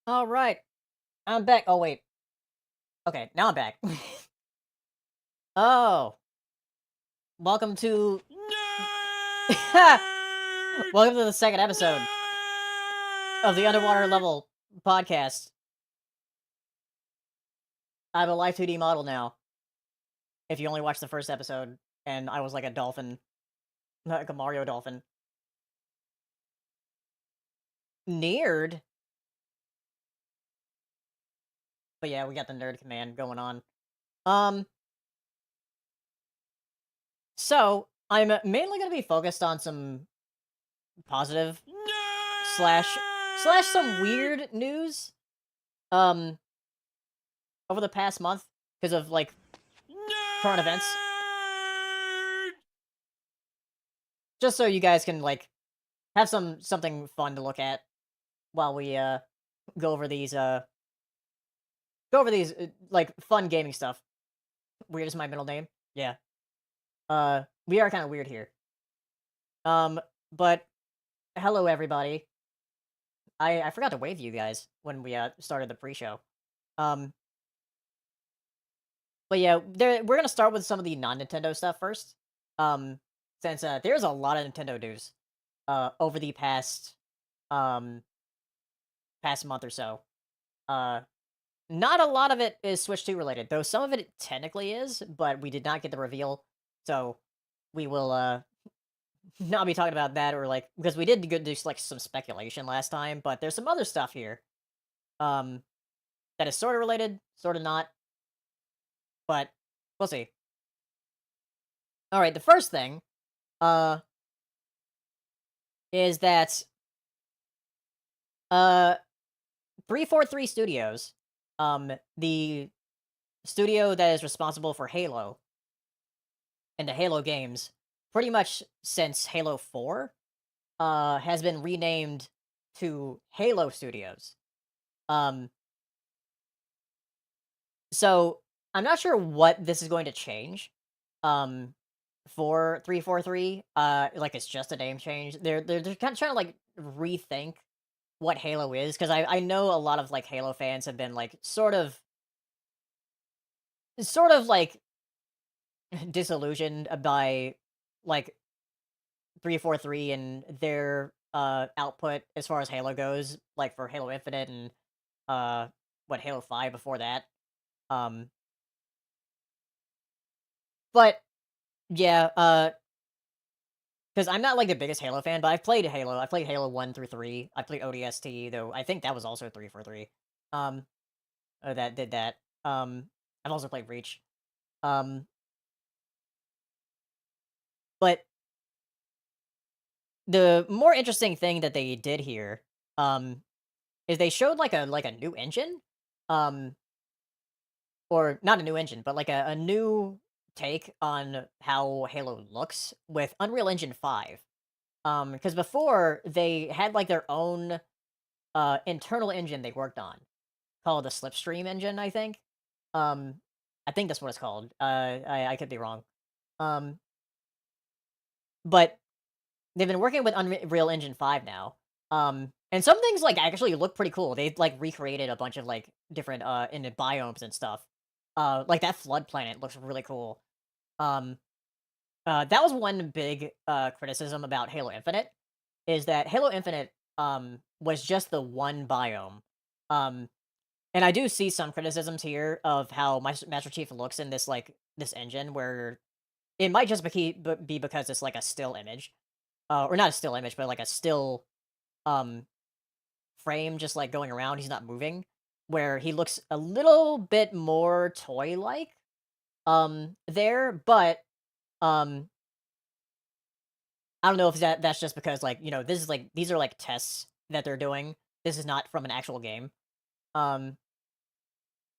All right, I'm back. Oh wait, okay, now I'm back. Oh, welcome to Nerd! welcome to the second episode of the Underwater Nerd! Level podcast. I'm a live 2D model now. If you only watched the first episode, and I was like a dolphin, like a Mario dolphin. Neared, but yeah, we got the nerd command going on. Um, so I'm mainly gonna be focused on some positive slash some Nerd! weird news. Um, over the past month because of like current events, Nerd! just so you guys can like have something fun to look at while we go over these like fun gaming stuff. Weird is my middle name. Yeah. We are kind of weird here. Um, but hello everybody. I forgot to wave you guys when we started the pre-show. Um, but yeah, we're gonna start with some of the non-Nintendo stuff first. Um, since there's a lot of Nintendo news over the um past month or so. Uh, Not a lot of it is Switch 2 related, though some of it technically is, but we did not get the reveal, so we will not be talking about that or like because we did do like some speculation last time, but there's some other stuff here um that is sort of related, sort of not, but we'll see. All right, the first thing uh is that uh 343 Studios, the studio that is responsible for Halo and the Halo games pretty much since Halo 4 has been renamed to Halo Studios. Um so I'm not sure what this is going to change um for 343. Like it's just a name change. They're kind of trying to like rethink what Halo is because I know a lot of like Halo fans have been like sort of like disillusioned by like 343 and their output as far as Halo goes, like for Halo Infinite and what Halo 5 before that. Um but yeah, cuz I'm not like the biggest Halo fan, but I've played Halo. I played Halo 1 through 3. I played ODST though. I think that was also 343. Um that did that. I've also played Reach. Um but the more interesting thing that they did here um is they showed like a new engine. Um or not a new engine, but like a new take on how Halo looks with Unreal Engine 5. Because before they had like their own internal engine they worked on called the Slipstream engine, I think. Um, I think that's what it's called. I could be wrong. Um, but they've been working with Unreal Engine 5 now. And some things like actually look pretty cool. They like recreated a bunch of like different in the biomes and stuff. Like that flood planet looks really cool. Um, that was one big criticism about Halo Infinite is that Halo Infinite was just the one biome. Um, and I do see some criticisms here of how Master Chief looks in this engine where it might just be because it's like a still image. Or not a still image, but like a still um frame just like going around, he's not moving, where he looks a little bit more toy-like there, but um I don't know if that's just because like, this is like these are like tests that they're doing. This is not from an actual game. Um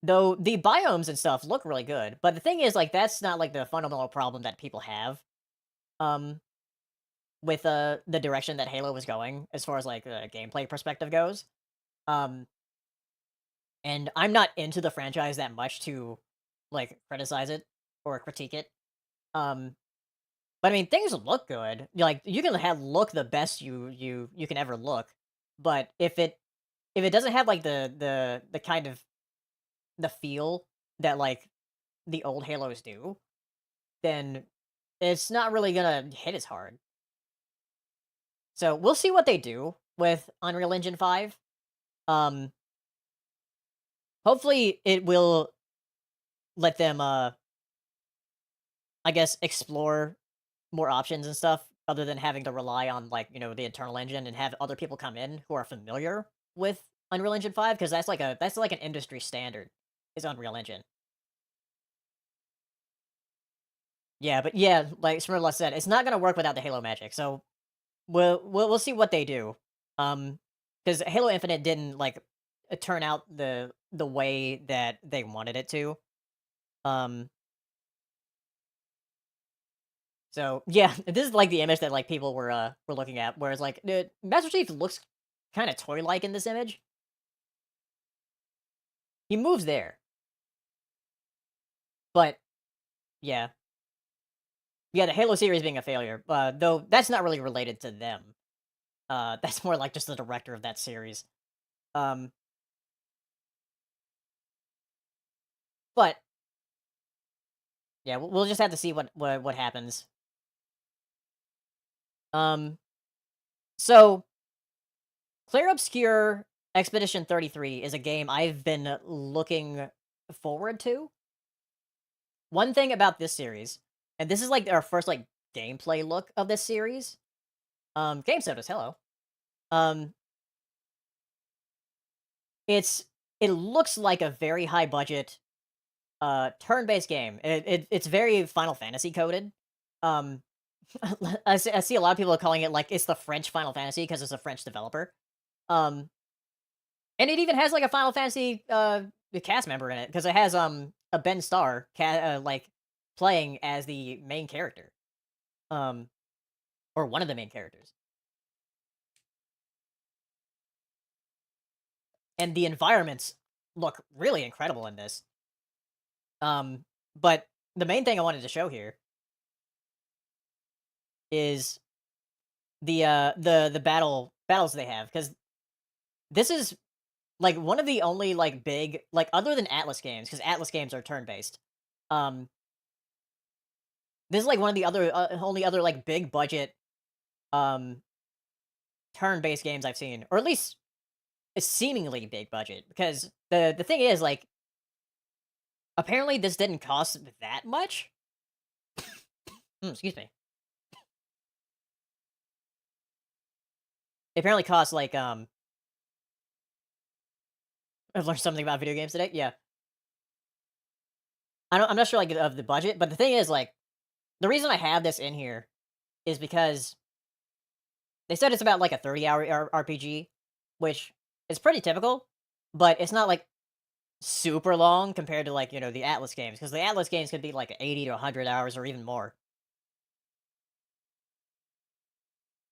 though the biomes and stuff look really good, but the thing is like that's not like the fundamental problem that people have um with the direction that Halo was going as far as like a gameplay perspective goes. Um and I'm not into the franchise that much to like criticize it or critique it. Um but I mean things look good. Like you can have look the best you can ever look, but if it if it doesn't have like the kind of the feel that like the old Halos do, then it's not really gonna hit as hard. So we'll see what they do with Unreal Engine 5. Um, hopefully it will let them I guess explore more options and stuff other than having to rely on like, the internal engine and have other people come in who are familiar with Unreal Engine 5 because that's like an industry standard is Unreal Engine. Yeah, but yeah, like Smurla said, it's not gonna work without the Halo magic. So we'll see what they do. Because Halo Infinite didn't like turn out the way that they wanted it to. Um, so yeah, this is like the image that like people were looking at, whereas like the Master Chief looks kind of toy like in this image. He moves there, but yeah, yeah, the Halo series being a failure. Though that's not really related to them. That's more like just the director of that series. Um, but yeah, we'll just have to see what happens. Um, so Clear Obscure Expedition 33 is a game I've been looking forward to. One thing about this series, and this is like our first like gameplay look of this series. Game Sodas, hello. Um, it's it looks like a very high budget turn-based game. It's very Final Fantasy coded. Um, I see a lot of people calling it like it's the French Final Fantasy because it's a French developer. Um, And it even has, like, a Final Fantasy, cast member in it because it has, a Ben Starr like, playing as the main character, um, or one of the main characters. And the environments look really incredible in this. Um, but the main thing I wanted to show here is the battles they have because this is, like, one of the only, like, big like, other than Atlas games, because Atlas games are turn-based, um, this is, like, one of the only other, like, big budget, um turn-based games I've seen, or at least a seemingly big budget. Because the thing is, like, apparently this didn't cost that much. Excuse me. It apparently cost like I've learned something about video games today. Yeah, I'm not sure like of the budget, but the thing is, like, the reason I have this in here is because they said it's about like a 30-hour RPG, which is pretty typical, but it's not like super long compared to like the Atlas games because the Atlas games could be like 80 to 100 hours or even more.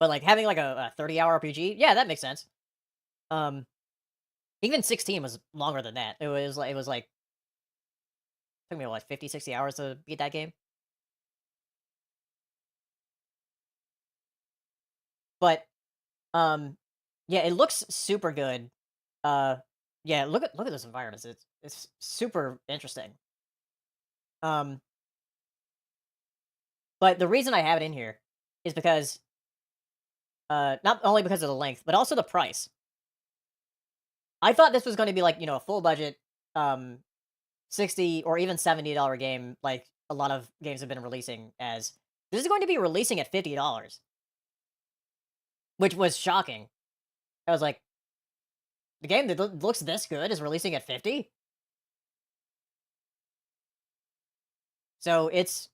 But, like, having, like, a 30-hour RPG, yeah, that makes sense. Um, even 16 was longer than that. It was, like took me, what, 50, 60 hours to beat that game? But, um, yeah, it looks super good. Uh, yeah, look at those environments. It's super interesting. Um, but the reason I have it in here is because, not only because of the length, but also the price. I thought this was gonna be, like, a full budget, um 60 or even $70 game like a lot of games have been releasing as. This is going to be releasing at $50, which was shocking. I was like, the game that looks this good is releasing at 50? So it's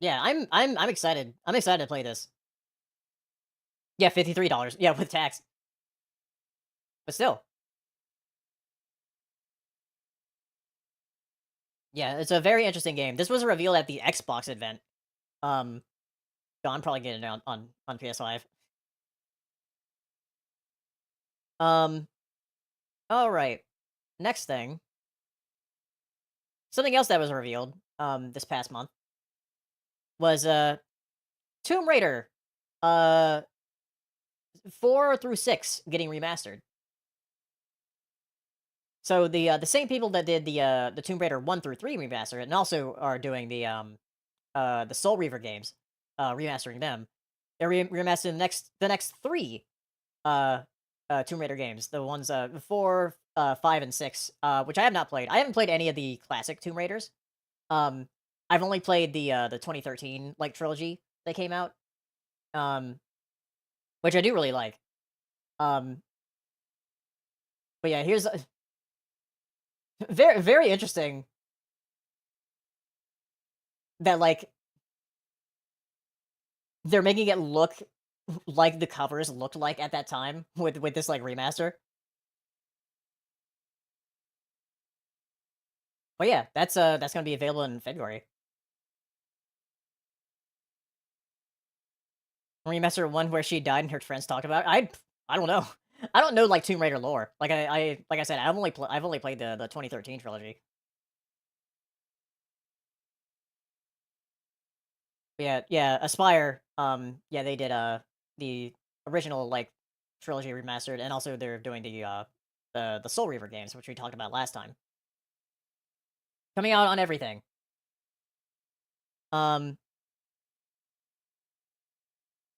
yeah, I'm excited. I'm excited to play this. Yeah, $53. Yeah, with tax. But still. Yeah, it's a very interesting game. This was revealed at the Xbox event. Um, so I'm probably getting it on PS5. Um, all right. Next thing, something else that was revealed this past month was Tomb Raider. Uh 4 through 6 getting remastered. So the same people that did the Tomb Raider 1 through 3 remaster and also are doing the Soul Reaver games, remastering them. They're remastering the next 3 uh Tomb Raider games. The ones 4, 5, and 6, which I have not played. I haven't played any of the classic Tomb Raiders. Um I've only played the 2013 like trilogy that came out. Um which I do really like. Um but yeah, here's very very interesting that like they're making it look like the covers looked like at that time with this like remaster. But yeah, that's gonna be available in February. Remaster one where she died and her friends talked about it. I don't know. I don't know like Tomb Raider lore. Like I said, I've only played the 2013 trilogy. But yeah, yeah, Aspire. Yeah, they did the original like trilogy remastered, and also they're doing the Soul Reaver games, which we talked about last time, coming out on everything. Um,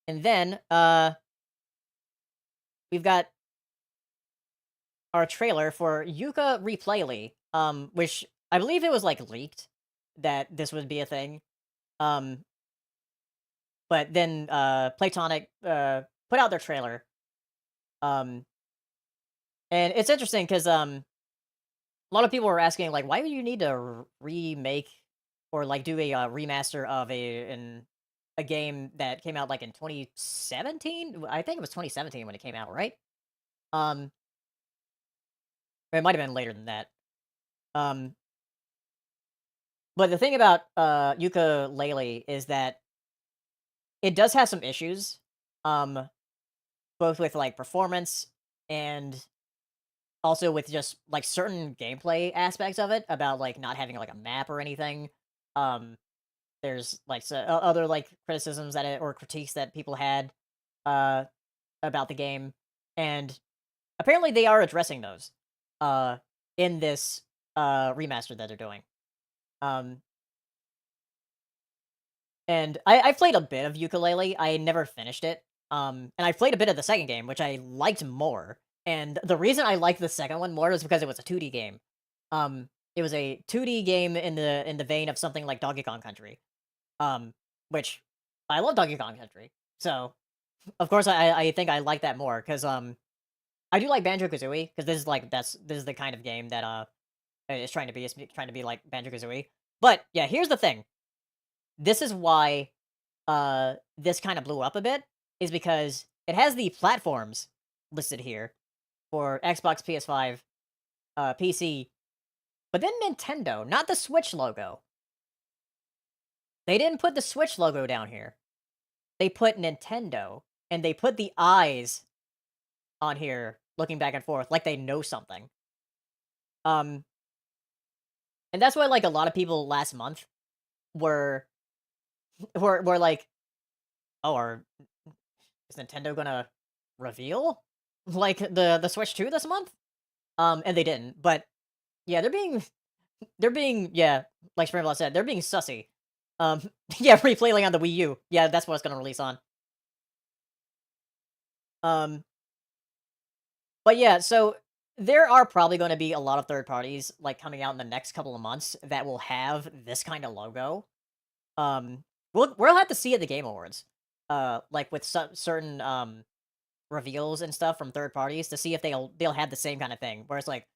and then we've got our trailer for Yuka Replayly, which I believe it was like leaked that this would be a thing. Um, but then Playtonic put out their trailer. Um, and it's interesting because a lot of people were asking like, why would you need to remake or like do a remaster of a game that came out like in 2017? I think it was 2017 when it came out, right? Um, it might have been later than that. Um, but the thing about Yooka-Laylee is that it does have some issues, um, both with like performance and also with just like certain gameplay aspects of it about like not having like a map or anything. Um, there's like other like criticisms that or critiques that people had uh about the game, and apparently they are addressing those uh in this remaster that they're doing. Um, And I played a bit of Ukulele, I never finished it, and I played a bit of the second game, which I liked more, and the reason I liked the second one more is because it was a 2D game. It was a 2D game in the vein of something like Donkey Kong Country, um, which I love Donkey Kong Country, so, of course, I think I like that more 'cause, I do like Banjo-Kazooie 'cause this is the kind of game that, is trying to be like Banjo-Kazooie, but, yeah, here's the thing, this is why this kind of blew up a bit is because it has the platforms listed here for Xbox, PS5, PC, but then Nintendo, not the Switch logo. They didn't put the Switch logo down here. They put Nintendo, and they put the eyes on here looking back and forth like they know something. Um, and that's why like a lot of people last month were were like, "Oh, is Nintendo gonna reveal like the Switch 2 this month?" And they didn't. But yeah, they're being yeah, like Springblast said, they're being sussy. Um, yeah, replaying on the Wii U. Yeah, that's what it's gonna release on. Um, but yeah, so there are probably going to be a lot of third parties like coming out in the next couple of months that will have this kind of logo. Um, we'll have to see at the Game Awards. Like with certain reveals and stuff from third parties to see if they'll have the same kind of thing where it's like,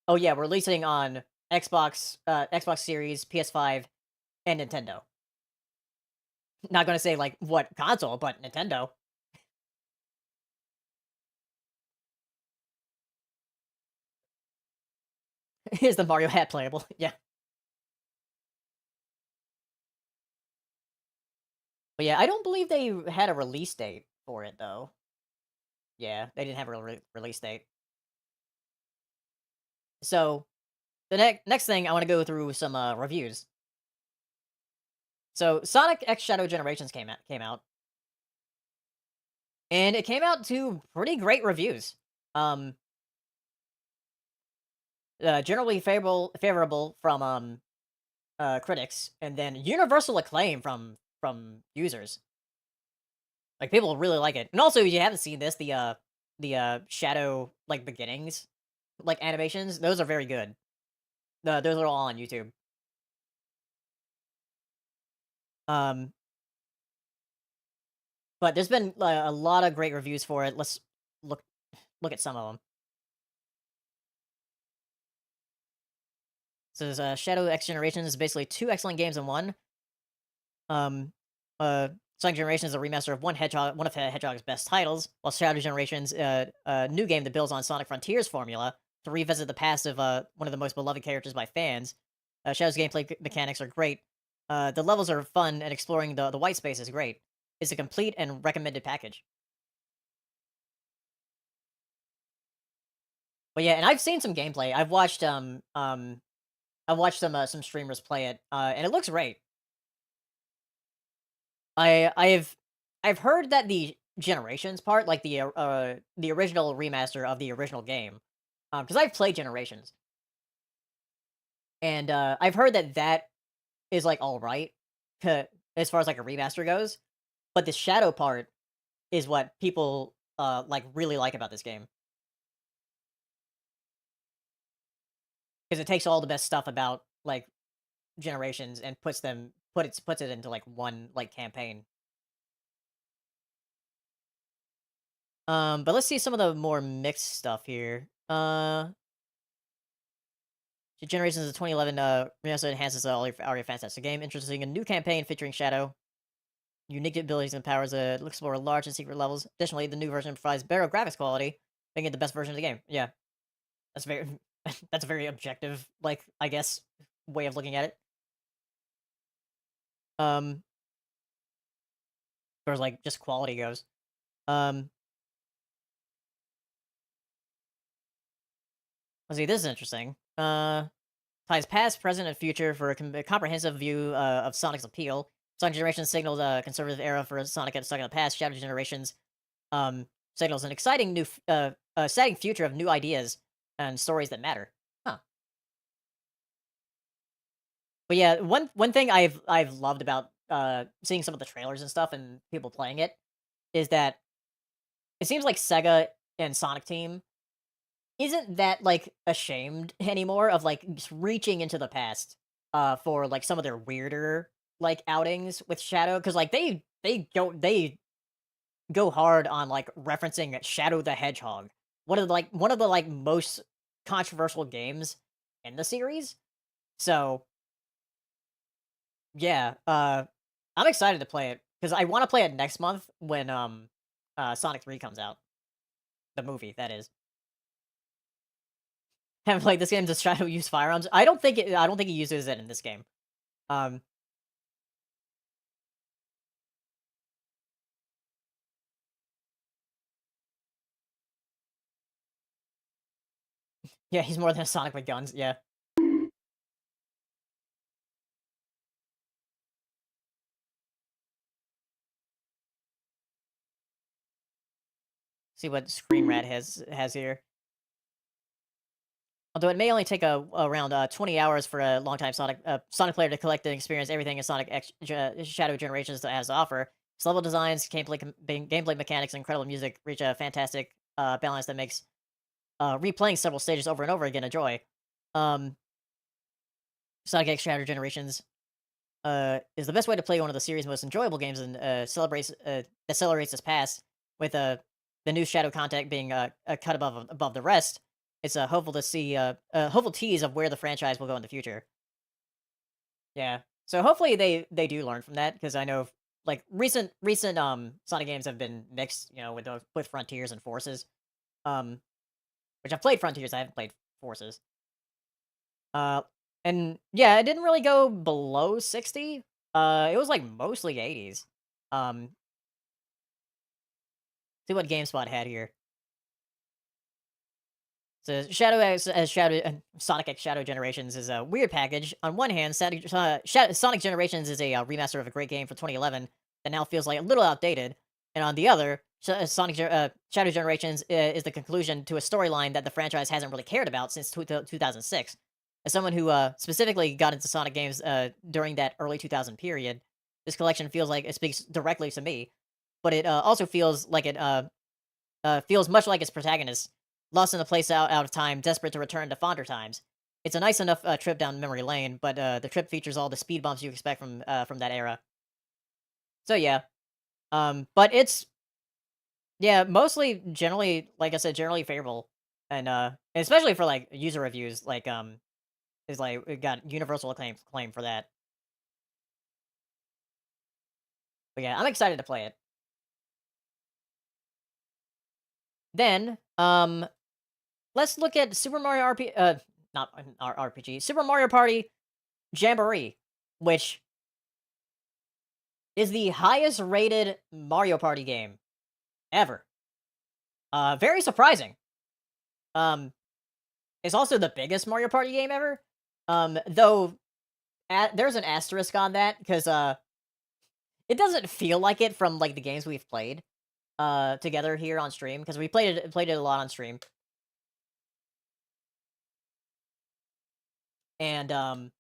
oh yeah, we're releasing on Xbox Series, PS5, and Nintendo. Not gonna say like what console, but Nintendo. Is the Mario hat playable? Yeah. But yeah, I don't believe they had a release date for it though. Yeah, they didn't have a release date. So the next thing I want to go through some reviews. So Sonic X Shadow Generations came out, and it came out to pretty great reviews. Um, Generally favorable from critics, and then universal acclaim from users. Like people really like it, and also you haven't seen this the shadow like beginnings like animations. Those are very good. Those are all on YouTube. Um, but there's been a lot of great reviews for it. Let's look look at some of them. So there's Shadow X Generations is basically two excellent games in one. Um, Sonic Generations is a remaster of one of Hedgehog's best titles, while Shadow Generations, a new game that builds on Sonic Frontiers formula to revisit the past of one of the most beloved characters by fans. Shadow's mechanics are great. The levels are fun, and exploring the white space is great. It's a complete and recommended package. But yeah, and I've seen some gameplay. I've watched some streamers play it, and it looks great. I've heard that the Generations part, like the original remaster of the original game, because I've played Generations, and I've heard that that is like all right, as far as like a remaster goes. But the Shadow part is what people like really like about this game because it takes all the best stuff about like Generations and puts it into like one like campaign. But let's see some of the more mixed stuff here. Generations of 2011 remaster enhances already fantastic game, introducing a new campaign featuring Shadow, unique abilities and powers that explore large and secret levels. Additionally, the new version provides better graphics quality, making it the best version of the game. Yeah, that's very that's a very objective, like I guess, way of looking at it. As far as like just quality goes. Um, let's see, this is interesting. Ties past, present, and future for a comprehensive view of Sonic's appeal. Sonic Generations signaled a conservative era for Sonic stuck in the past. Shadow Generations signals an exciting future of new ideas and stories that matter. Huh. But yeah, one thing I've loved about seeing some of the trailers and stuff and people playing it is that it seems like Sega and Sonic Team isn't that like ashamed anymore of like just reaching into the past for like some of their weirder like outings with Shadow, because like they go hard on like referencing Shadow the Hedgehog, one of the like most controversial games in the series. So yeah, I'm excited to play it because I want to play it next month when Sonic 3 comes out, the movie that is. Haven't played this game. Does Shadow use firearms? I don't think he uses it in this game. Um, yeah, he's more than a Sonic with guns. Yeah. See what Screen Rat has here. Although it may only take around 20 hours for a longtime Sonic player to collect and experience everything in Shadow Generations has to offer, its level designs, gameplay mechanics, and incredible music reach a fantastic balance that makes replaying several stages over and over again a joy. Um, Sonic X Shadow Generations is the best way to play one of the series' most enjoyable games and celebrates its past with the new Shadow content being a cut above the rest. It's hopeful to see a hopeful tease of where the franchise will go in the future. Yeah, so hopefully they do learn from that because I know like recent Sonic games have been mixed, you know, with Frontiers and Forces. Um, which I've played Frontiers, I haven't played Forces. Uh, and yeah, it didn't really go below 60. It was like mostly 80s. Um, see what GameSpot had here. So Sonic X Shadow Generations is a weird package. On one hand, Sonic Generations is a remaster of a great game from 2011 that now feels like a little outdated, and on the other, Shadow Generations is the conclusion to a storyline that the franchise hasn't really cared about since 2006. As someone who specifically got into Sonic games during that early 2000 period, this collection feels like it speaks directly to me, but it also feels like it feels much like its protagonist, lost in a place out of time, desperate to return to fonder times. It's a nice enough trip down memory lane, but the trip features all the speed bumps you expect from that era. So yeah, but it's yeah, mostly generally, like I said, generally favorable, and especially for like user reviews, like is like it got universal acclaim for that. But yeah, I'm excited to play it. Then let's look at Super Mario not RPG, Super Mario Party Jamboree, which is the highest rated Mario Party game ever. Very surprising. Um, it's also the biggest Mario Party game ever. Though there's an asterisk on that because it doesn't feel like it from like the games we've played together here on stream because we played it a lot on stream, and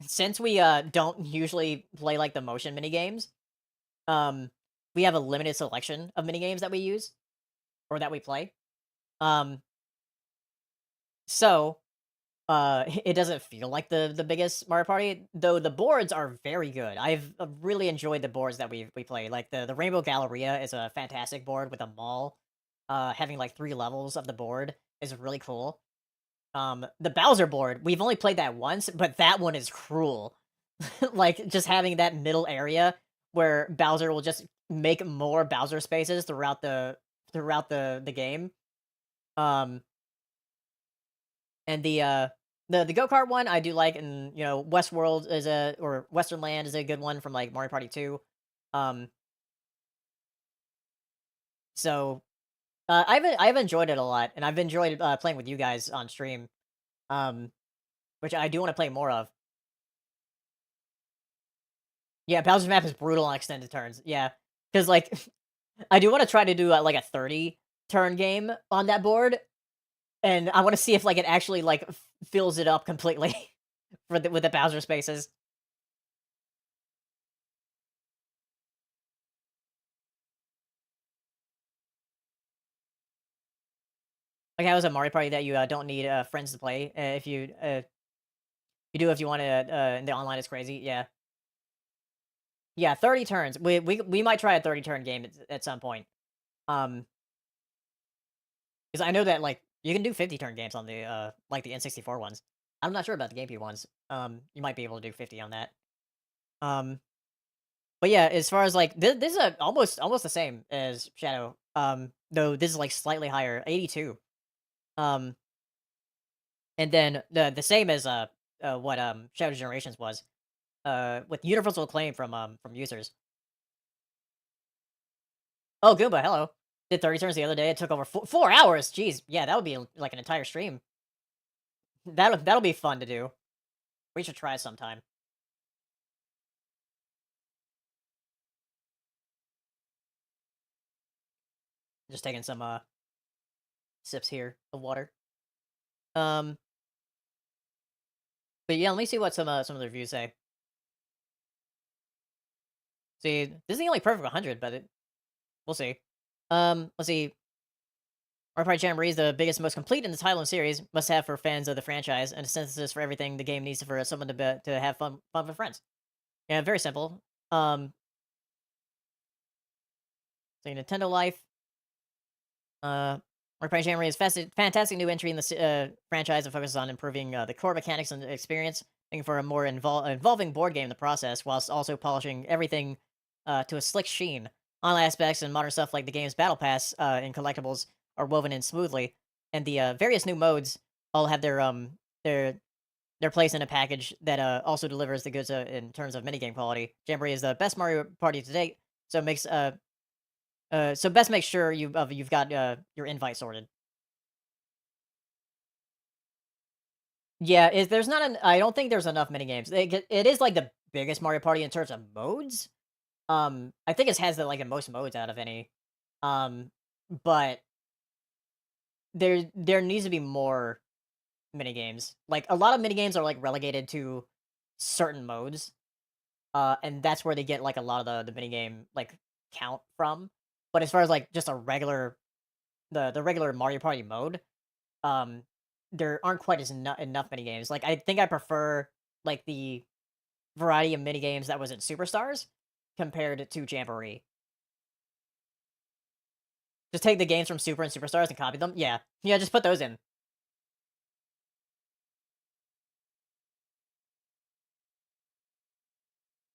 since we don't usually play like the motion mini games, um, we have a limited selection of mini games that we use or that we play. Um, so it doesn't feel like the biggest Mario Party, though the boards are very good. I've really enjoyed the boards that we play. Like the Rainbow Galleria is a fantastic board with a mall, having like 3 levels of the board is really cool. The Bowser board, we've only played that once, but that one is cruel. Like just having that middle area where Bowser will just make more Bowser spaces throughout the game. Um, and the go-kart one I do like, and, Westworld is a or Western Land is a good one from, like, Mario Party 2. Um, so, I've enjoyed it a lot, and I've enjoyed, playing with you guys on stream, um, which I do wanna play more of. Yeah, Bowser's map is brutal on extended turns, yeah, because like, I do wanna try to do, like, a 30 turn game on that board, and I wanna see if, like, it actually, like, fills it up completely with the Bowser spaces. Like, how is a Mario Party that you, don't need, friends to play? If you do if you wanna, and the online is crazy, yeah. Yeah, 30 turns. We might try a 30 turn game at some point. Um, because I know that, like, you can do 50 turn games on like, the N64 ones. I'm not sure about the GameCube ones. You might be able to do 50 on that. Um, but yeah, as far as, like, this is almost the same as Shadow, though this is, like, slightly higher, 82. Um, and then the same as, what, Shadow Generations was. With universal acclaim from users. Oh, Goomba, hello. Did 30 turns the other day. It took over 4 hours. Jeez, yeah, that would be like an entire stream. That'll be fun to do. We should try it sometime. Just taking some sips here of water. Um, but yeah, let me see what some of the reviews say. See, this is the only perfect 100, but we'll see. Let's see. Mario Party Jamboree is the biggest, most complete in the title and series. Must have for fans of the franchise, and a synthesis for everything the game needs for someone to have fun with friends. Yeah, very simple. So Nintendo Life. Mario Party Jamboree is fantastic new entry in the franchise that focuses on improving the core mechanics and experience, making for a more involving board game in the process, whilst also polishing everything to a slick sheen. Online aspects and modern stuff like the game's battle pass and collectibles are woven in smoothly, and the various new modes all have their place in a package that also delivers the goods in terms of minigame quality. Jamboree is the best Mario Party to date, so best make sure you've got your invite sorted. Yeah, there's not an I don't think there's enough mini games. It is like the biggest Mario Party in terms of modes. I think it has the like the most modes out of any. Um, but there needs to be more mini games. Like a lot of mini games are like relegated to certain modes, and that's where they get like a lot of the mini game like count from. But as far as like just a regular the regular Mario Party mode, um, there aren't quite as enough mini games. Like I think I prefer like the variety of mini games that was in Superstars compared to Jamboree. Just take the games from Super and Superstars and copy them. Yeah, yeah, just put those in.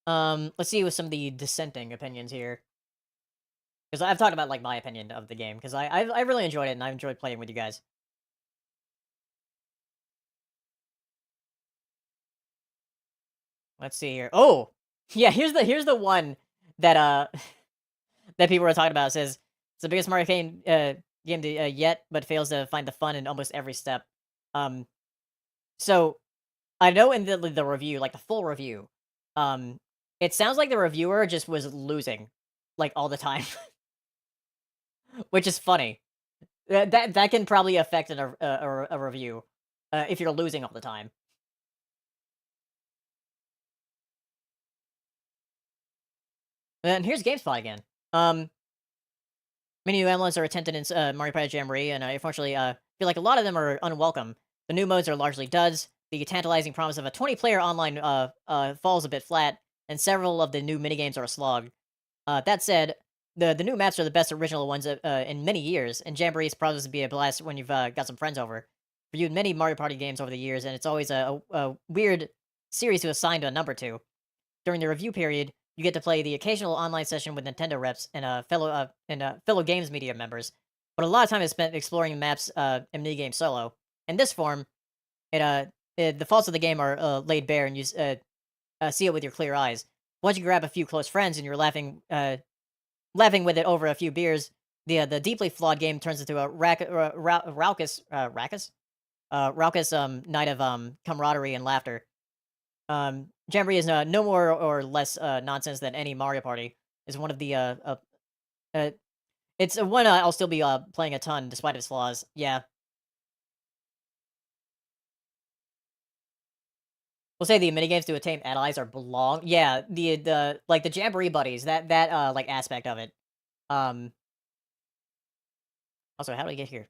Let's see with some of the dissenting opinions here, because I've talked about like my opinion of the game because I really enjoyed it and I enjoyed playing with you guys. Let's see here. Oh, yeah. Here's the one that that people were talking about. It says it's the biggest Mario game to, yet, but fails to find the fun in almost every step. Um, so I know in the review, like the full review, um, it sounds like the reviewer just was losing like all the time, which is funny. That can probably affect a review if you're losing all the time. And here's GameSpot again. Many new emblems are attempted in Mario Party Jamboree, and I unfortunately feel like a lot of them are unwelcome. The new modes are largely duds. The tantalizing promise of a 20-player online falls a bit flat, and several of the new minigames are a slog. That said, the new maps are the best original ones in many years, and Jamboree is promised to be a blast when you've got some friends over. Reviewed many Mario Party games over the years, and it's always a weird series to assign to a number to. During the review period, you get to play the occasional online session with Nintendo reps and fellow games media members, but a lot of time is spent exploring maps and minigames solo. In this form, the faults of the game are laid bare, and you see it with your clear eyes. Once you grab a few close friends and you're laughing with it over a few beers, the deeply flawed game turns into a raucous night of camaraderie and laughter. Jamboree is no more or less nonsense than any Mario Party. Is one of the uh it's one I'll still be playing a ton despite its flaws. Yeah, we'll say the minigames to attain allies are belong. Yeah, the like the Jamboree buddies, that like aspect of it. Um, Also, how do I get here?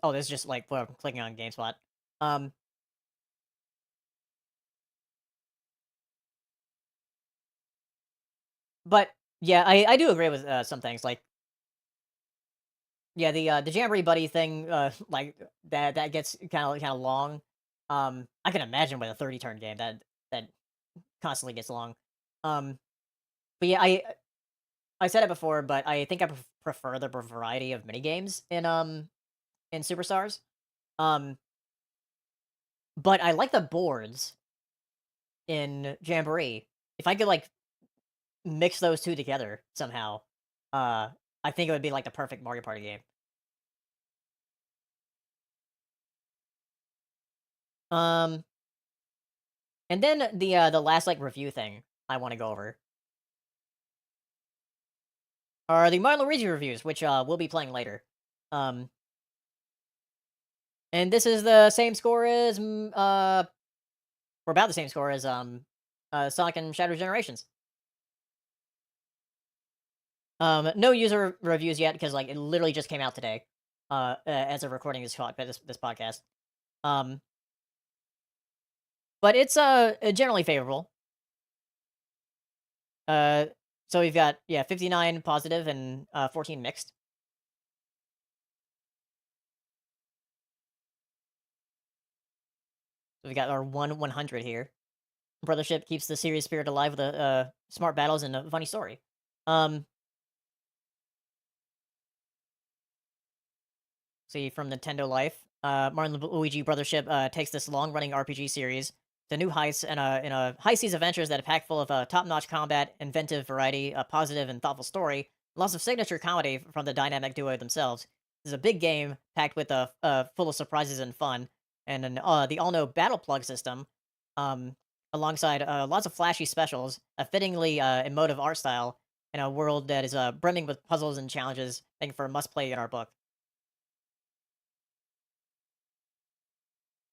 Oh, this is just like clicking on GameSpot. Um, but yeah, I do agree with some things. Like yeah, the Jamboree buddy thing, like that gets kind of long. I can imagine with a 30 turn game that constantly gets long. Um, but yeah, I said it before, but I think I prefer the variety of mini games in Superstars. Um, but I like the boards in Jamboree. If I could like mix those two together somehow, uh, I think it would be like the perfect Mario Party game. Um, and then the last like review thing I want to go over are the Mario Luigi reviews, which we'll be playing later. Um, and this is the same score as we're about the same score as Sonic and Shadow Generations. No user reviews yet because like it literally just came out today. As of recording this podcast. Um, but it's generally favorable. Uh, so we've got yeah 59 positive and 14 mixed. So we got our 100 here. Brothership keeps the series spirit alive with smart battles and a funny story. Um, See from Nintendo Life, Martin Luigi Brothership takes this long-running RPG series to new heights and in a high seas adventures that are packed full of top-notch combat, inventive variety, a positive and thoughtful story, lots of signature comedy from the dynamic duo themselves. This is a big game packed with full of surprises and fun, and the all-know battle plug system, um, alongside lots of flashy specials, a fittingly emotive art style, in a world that is brimming with puzzles and challenges, making for a must play in our book.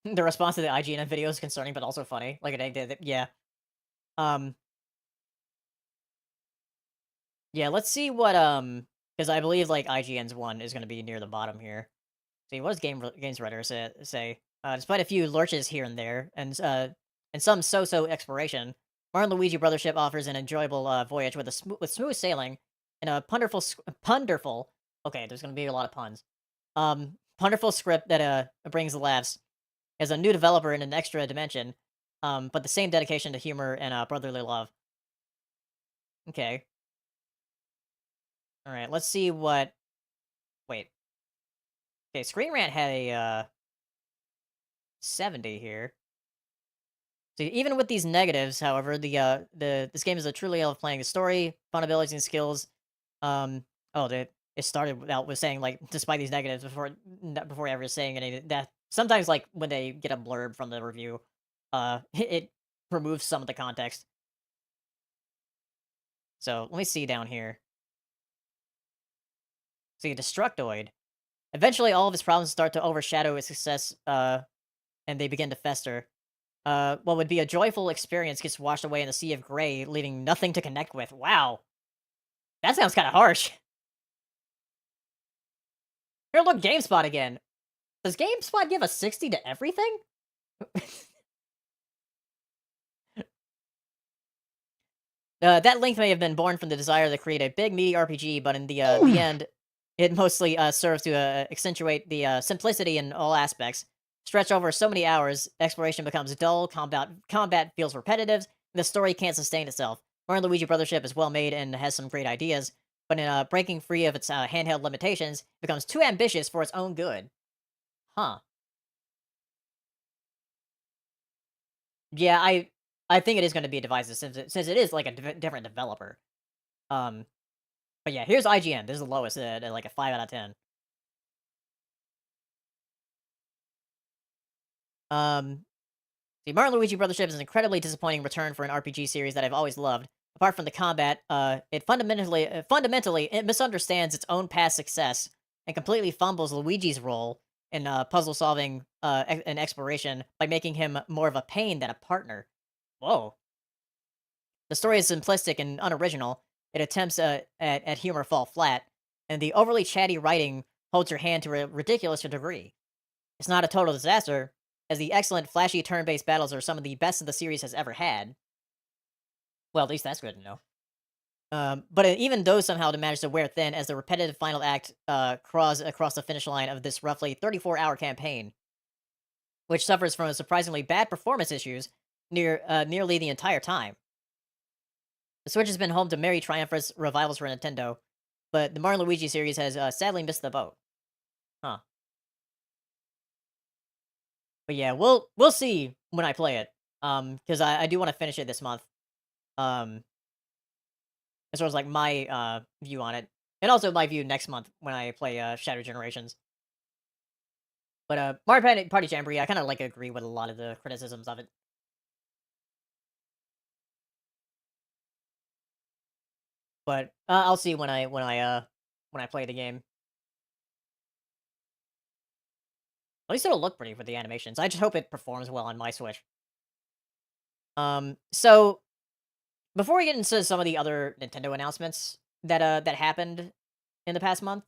The response to the IGN video is concerning but also funny. Like they did, yeah. Um, yeah. Let's see what because I believe like IGN's one is going to be near the bottom here. See, what does Games Radar say? Despite a few lurches here and there, and some so-so exploration, Mario and Luigi Brothership offers an enjoyable voyage with with smooth sailing and a punderful. Okay, there's gonna be a lot of puns. Punderful script that brings laughs as a new developer in an extra dimension. But the same dedication to humor and brotherly love. Okay, all right. Let's see what. Wait. Okay, Screen Rant had a 70 here. So even with these negatives, however, the this game is a truly love playing the story, fun abilities and skills. Oh, it started out with saying like despite these negatives before ever saying anything that sometimes like when they get a blurb from the review, it removes some of the context. So let me see down here. See, Destructoid. Eventually, all of his problems start to overshadow his success, and they begin to fester. What would be a joyful experience gets washed away in the sea of gray, leaving nothing to connect with. Wow, that sounds kind of harsh. Here, look, GameSpot again. Does GameSpot give a 60 to everything? That length may have been born from the desire to create a big, meaty RPG, but in the end, it mostly serves to accentuate the simplicity in all aspects. Stretched over so many hours, exploration becomes dull, combat feels repetitive, and the story can't sustain itself. Mario and Luigi Brothership is well made and has some great ideas, but in breaking free of its handheld limitations, it becomes too ambitious for its own good. Huh. Yeah, I think it is going to be divisive since it is like a different developer. Um, but yeah, here's IGN. This is the lowest at like a 5 out of 10. Um, See, Mario and Luigi Brothership is an incredibly disappointing return for an RPG series that I've always loved. Apart from the combat, it fundamentally it misunderstands its own past success and completely fumbles Luigi's role in puzzle solving and exploration by making him more of a pain than a partner. Whoa. The story is simplistic and unoriginal. It attempts at humor fall flat, and the overly chatty writing holds your hand to a ridiculous degree. It's not a total disaster, as the excellent, flashy turn-based battles are some of the best the series has ever had. Well, at least that's good to know. But even those somehow manage to wear thin as the repetitive final act crawls across the finish line of this roughly 34-hour campaign, which suffers from surprisingly bad performance issues nearly the entire time. The Switch has been home to merry triumphant revivals for Nintendo, but the Mario and Luigi series has sadly missed the boat. Huh. But yeah, we'll see when I play it. Because I do want to finish it this month. Um, as far as like my view on it, and also my view next month when I play Shadow Generations. But Mario Party Jamboree, I kind of like agree with a lot of the criticisms of it. But I'll see when I play the game. At least it'll look pretty with the animations. I just hope it performs well on my Switch. So before we get into some of the other Nintendo announcements that happened in the past month,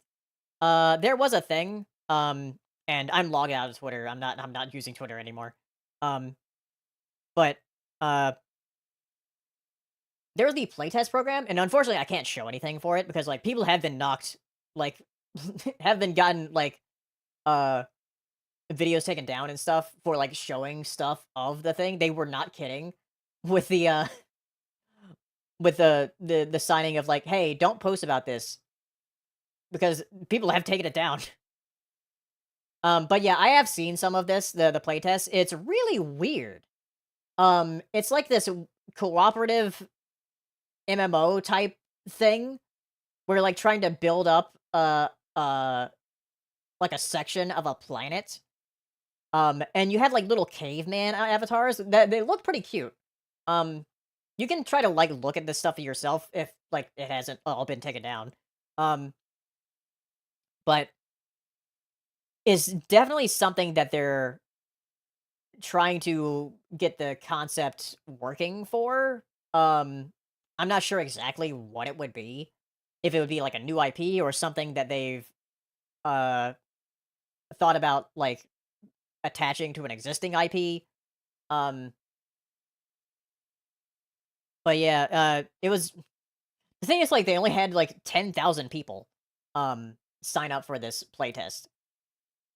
there was a thing, and I'm logged out of Twitter. I'm not using Twitter anymore. Um, but uh, there's the playtest program, and unfortunately, I can't show anything for it because like people have been knocked, like have been gotten like uh videos taken down and stuff for like showing stuff of the thing. They were not kidding with the with the signing of like, hey, don't post about this because people have taken it down. But yeah, I have seen some of this, the playtest. It's really weird. It's like this cooperative MMO type thing where like trying to build up like a section of a planet. And you have like little caveman avatars that they look pretty cute. Um You can try to, like, look at this stuff yourself if, like, it hasn't all been taken down. Um, but it's definitely something that they're trying to get the concept working for. I'm not sure exactly what it would be. If it would be, like, a new IP or something that they've, uh, thought about, like, attaching to an existing IP. Um, but yeah, it was the thing is, like, they only had, like, 10,000 people, sign up for this playtest.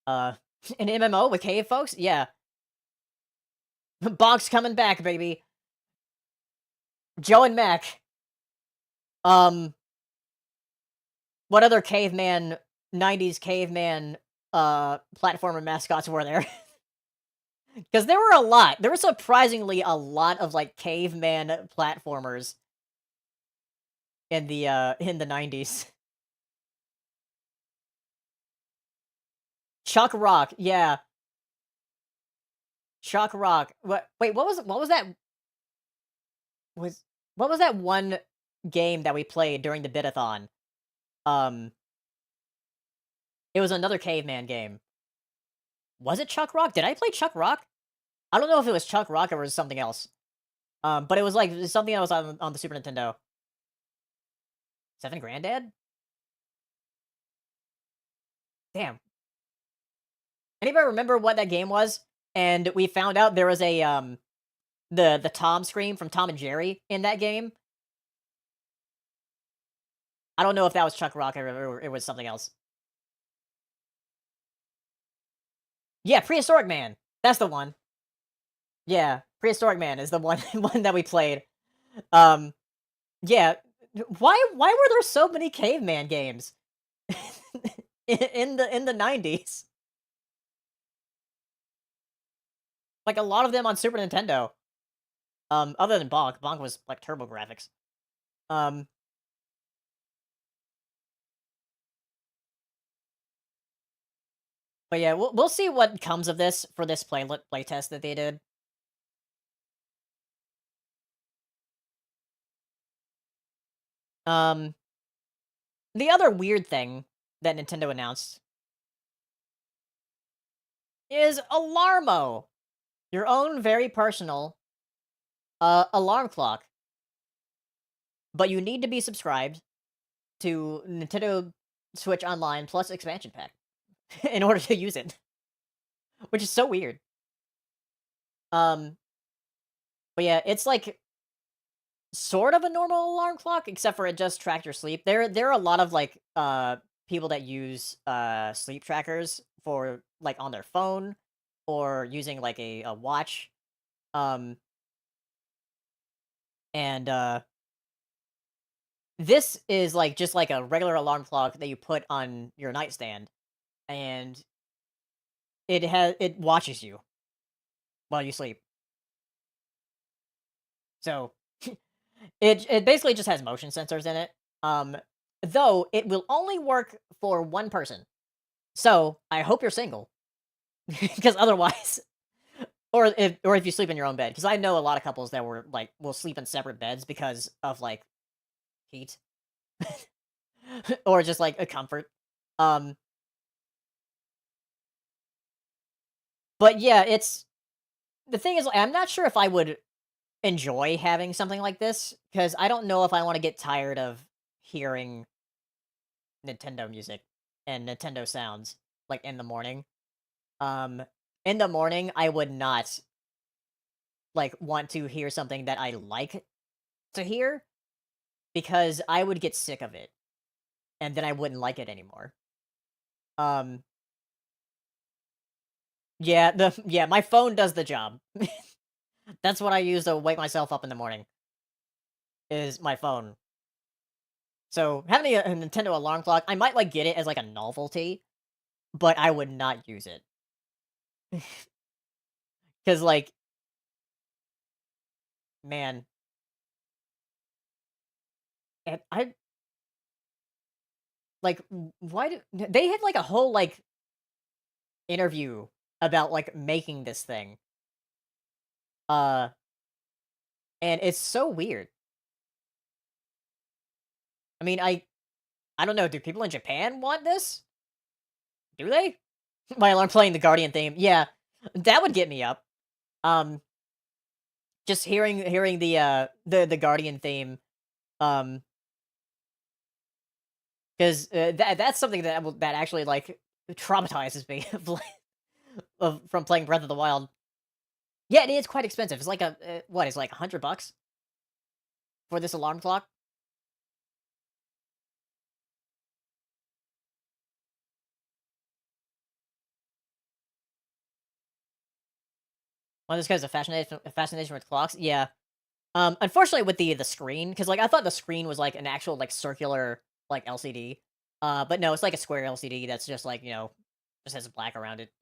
Uh, an MMO with cave folks? Yeah. Bonk's coming back, baby. Joe and Mac. Um, what other caveman 90s caveman, platformer mascots were there? Because there were a lot. There were surprisingly a lot of, like, caveman platformers in the 90s. Chuck Rock, yeah. Chuck Rock. What was that was what was that one game that we played during the Bitathon? Um, it was another caveman game. Was it Chuck Rock? Did I play Chuck Rock? I don't know if it was Chuck Rock or it was something else. But it was like something that was on the Super Nintendo. Seven Granddad? Damn. Anybody remember what that game was? And we found out there was a the Tom scream from Tom and Jerry in that game. I don't know if that was Chuck Rock or it was something else. Yeah, Prehistoric Man. That's the one. Yeah, Prehistoric Man is the one one that we played. Um, yeah. Why were there so many caveman games in the 90s? Like a lot of them on Super Nintendo. Other than Bonk. Bonk was like Turbo Graphics. Um, but yeah, we'll see what comes of this for this playtest that they did. Um, the other weird thing that Nintendo announced is Alarmo, your own very personal alarm clock. But you need to be subscribed to Nintendo Switch Online Plus expansion pack in order to use it, which is so weird. Um, but yeah, it's like sort of a normal alarm clock, except for it just tracked your sleep. There are a lot of like people that use sleep trackers for like on their phone or using like a watch. Um, and this is like just like a regular alarm clock that you put on your nightstand, and it watches you while you sleep. So it basically just has motion sensors in it. Um, though it will only work for one person. So I hope you're single, because otherwise, or if you sleep in your own bed, because I know a lot of couples that were like will sleep in separate beds because of like heat or just like a comfort. Um, but yeah, it's the thing is, I'm not sure if I would enjoy having something like this because I don't know if I want to get tired of hearing Nintendo music and Nintendo sounds like in the morning. Um, in the morning, I would not like want to hear something that I like to hear because I would get sick of it and then I wouldn't like it anymore. Um, yeah, my phone does the job. That's what I use to wake myself up in the morning is my phone. So having a Nintendo alarm clock, I might like get it as like a novelty, but I would not use it because like man, I like why do they had like a whole like interview about like making this thing. Uh and it's so weird. I mean, I don't know, do people in Japan want this? Do they? While I'm playing the Guardian theme, yeah, that would get me up. Um, just hearing the Guardian theme, um, 'cause, that's something that actually, like, traumatizes me of, from playing Breath of the Wild. Yeah, it is quite expensive. It's like what, it's like $100 for this alarm clock? Well, just 'cause of fascination with clocks? Yeah. Unfortunately with the screen, because like, I thought the screen was, like, an actual, like, circular, like, LCD, but no, it's like a square LCD that's just, like, just has black around it.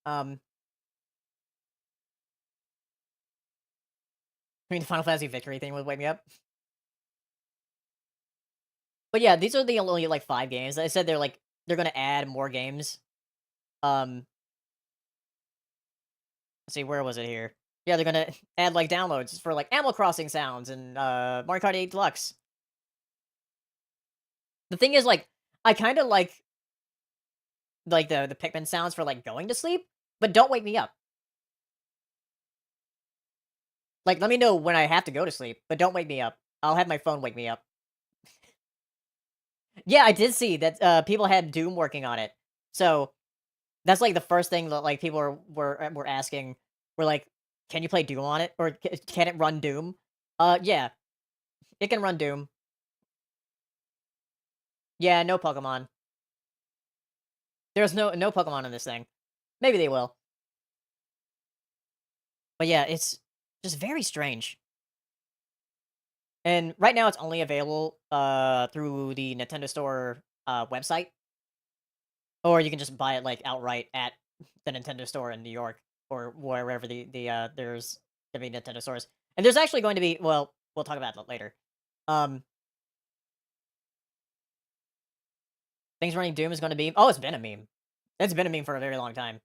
Um, I mean, the Final Fantasy Victory thing would wake me up. But yeah, these are the only, like, 5 games. I said they're gonna add more games. Um, let's see, where was it here? Yeah, they're gonna add, like, downloads for, like, Animal Crossing sounds and, Mario Kart 8 Deluxe. The thing is, like, I kinda like the Pikmin sounds for, like, going to sleep, but don't wake me up. Like, let me know when I have to go to sleep, but don't wake me up. I'll have my phone wake me up. Yeah, I did see that, people had Doom working on it. So, that's, like, the first thing that, like, people were asking. Were like, "Can you play Doom on it? Or can it run Doom?" Yeah, it can run Doom. Yeah, no Pokemon. There's no Pokemon in this thing. Maybe they will. But yeah, it's just very strange. And right now it's only available, through the Nintendo Store, website. Or you can just buy it, like, outright at the Nintendo Store in New York or wherever there's gonna be Nintendo stores. And there's actually going to be, well, we'll talk about that later. Um, Things Running Doom is gonna be, oh, it's been a meme. It's been a meme for a very long time.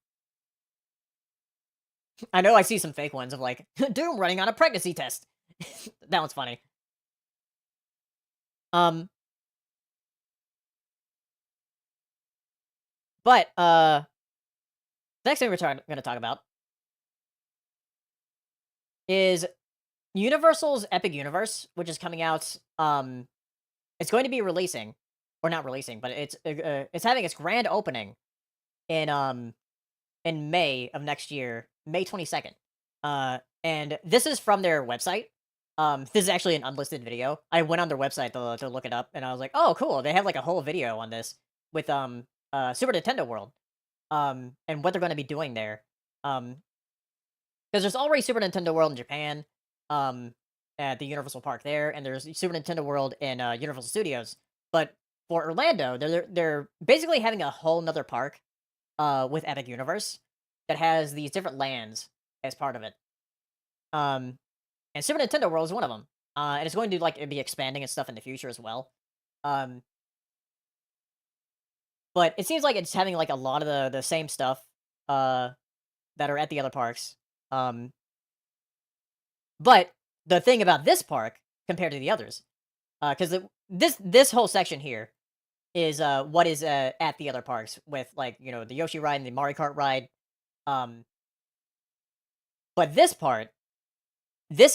I know I see some fake ones of, like, Doom running on a pregnancy test. That one's funny. Um, but, the next thing gonna talk about is Universal's Epic Universe, which is coming out, it's going to be releasing, or not releasing, but it's having its grand opening in May of next year, May 22nd. And this is from their website. This is actually an unlisted video. I went on their website to look it up, and I was like, oh, cool. They have like a whole video on this with Super Nintendo World, and what they're going to be doing there. Because there's already Super Nintendo World in Japan, um, at the Universal Park there, and there's Super Nintendo World in Universal Studios. But for Orlando, they're basically having a whole nother park, with Epic Universe that has these different lands as part of it. Um, and Super Nintendo World is one of them. And it's going to like be expanding and stuff in the future as well. Um, but it seems like it's having like a lot of the same stuff, uh, that are at the other parks. Um, but the thing about this park compared to the others, because this whole section here is what is at the other parks with, like, the Yoshi ride and the Mario Kart ride. Um, but this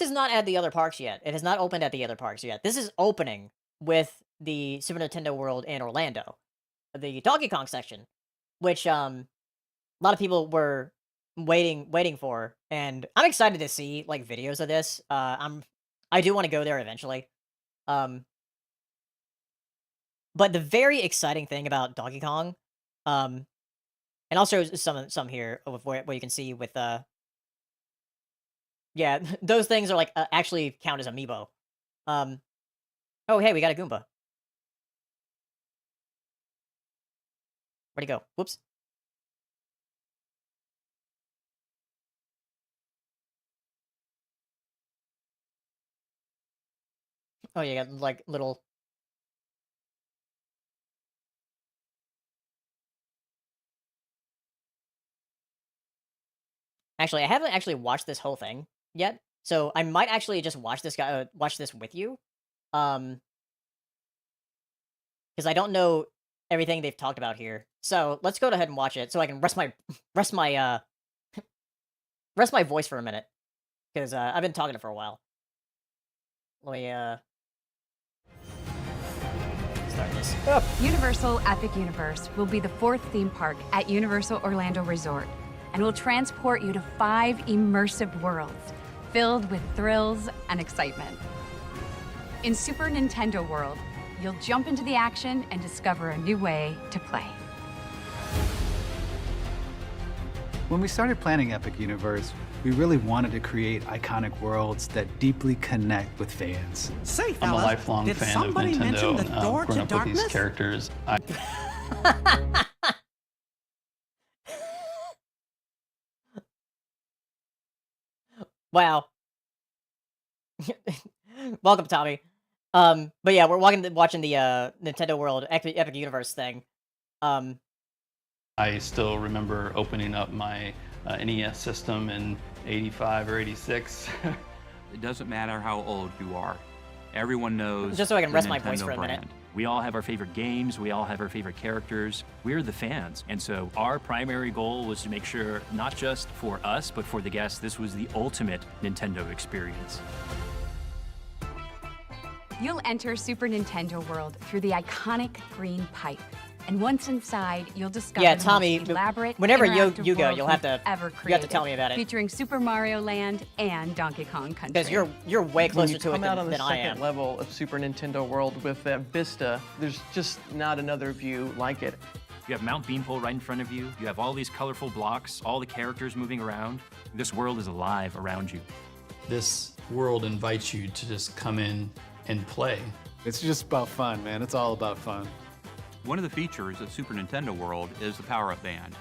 is not at the other parks yet. It has not opened at the other parks yet. This is opening with the Super Nintendo World in Orlando, the Donkey Kong section, which a lot of people were waiting for, and I'm excited to see like videos of this. I do want to go there eventually. Um, but the very exciting thing about Donkey Kong, um, and also some here of where you can see with yeah, those things are like actually count as amiibo. Um, oh hey, we got a Goomba. Where'd he go? Whoops. Oh, yeah, like little. Actually, I haven't actually watched this whole thing yet, So I might actually just watch this with you, um, because I don't know everything they've talked about here. So let's go ahead and watch it so I can rest my rest my voice for a minute because I've been talking it for a while. Let me start this. Up. Universal Epic Universe will be the fourth theme park at Universal Orlando Resort and will transport you to 5 immersive worlds filled with thrills and excitement. In Super Nintendo World, you'll jump into the action and discover a new way to play. When we started planning Epic Universe, we really wanted to create iconic worlds that deeply connect with fans. Say, I'm a fellas, lifelong did fan of somebody mention Nintendo the and door grown to up with these darkness? characters. Wow. Welcome, Tommy. But yeah, we're watching the Nintendo World Epic Universe thing. Um, I still remember opening up my NES system in 85 or 86. It doesn't matter how old you are. Everyone knows. Just so I can the rest my voice Nintendo for a minute. brand. We all have our favorite games, we all have our favorite characters. We're the fans. And so our primary goal was to make sure, not just for us, but for the guests, this was the ultimate Nintendo experience. You'll enter Super Nintendo World through the iconic green pipe. And once inside, you'll discover Yeah, the Tommy, most elaborate, whenever interactive you go, world you'll have we've to- ever you have to created, tell me about it. featuring Super Mario Land and Donkey Kong Country. because you're way When closer you to it come out on the than I second am. level of Super Nintendo World with that vista, there's just not another view like it. You have Mount Beanpole right in front of you. You have all these colorful blocks, all the characters moving around. This world is alive around you. This world invites you to just come in and play. It's just about fun, man. It's all about fun. One of the features of Super Nintendo World is the power-up band.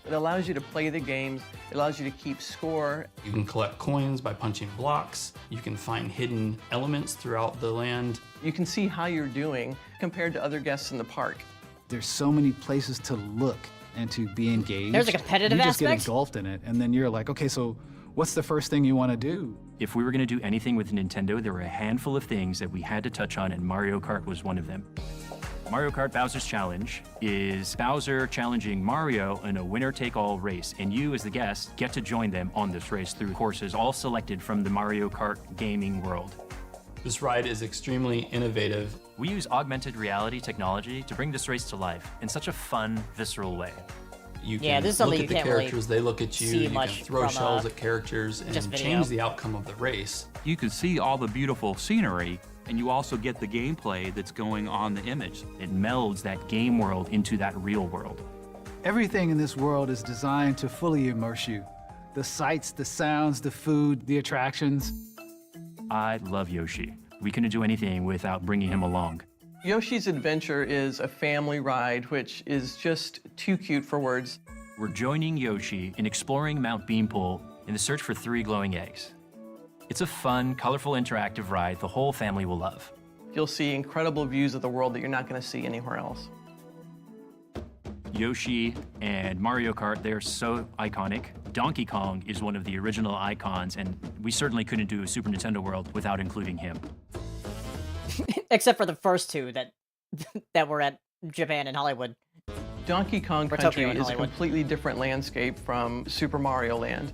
It allows you to play the games, it allows you to keep score. You can collect coins by punching blocks. You can find hidden elements throughout the land. You can see how you're doing compared to other guests in the park. There's so many places to look and to be engaged. There's a competitive You just get aspect? engulfed in it, and then you're like, okay, so what's the first thing you want to do? If we were going to do anything with Nintendo, there were a handful of things that we had to touch on, and Mario Kart was one of them. Mario Kart Bowser's Challenge is Bowser challenging Mario in a winner-take-all race, and you, as the guest, get to join them on this race through courses all selected from the Mario Kart gaming world. This ride is extremely innovative. We use augmented reality technology to bring this race to life in such a fun, visceral way. You can Yeah, this is look something at you the can't really characters, they look at you, see you can much throw from, shells at characters and just video. change the outcome of the race. You can see all the beautiful scenery, and you also get the gameplay that's going on the image. It melds that game world into that real world. Everything in this world is designed to fully immerse you. The sights, the sounds, the food, the attractions. I love Yoshi. We couldn't do anything without bringing him along. Yoshi's Adventure is a family ride, which is just too cute for words. We're joining Yoshi in exploring Mount Beanpole in the search for 3 glowing eggs. It's a fun, colorful, interactive ride the whole family will love. You'll see incredible views of the world that you're not going to see anywhere else. Yoshi and Mario Kart, they're so iconic. Donkey Kong is one of the original icons, and we certainly couldn't do a Super Nintendo World without including him. Except for the first two that that were at Japan and Hollywood. Donkey Kong Or Country Tokyo and is a Hollywood. completely different landscape from Super Mario Land.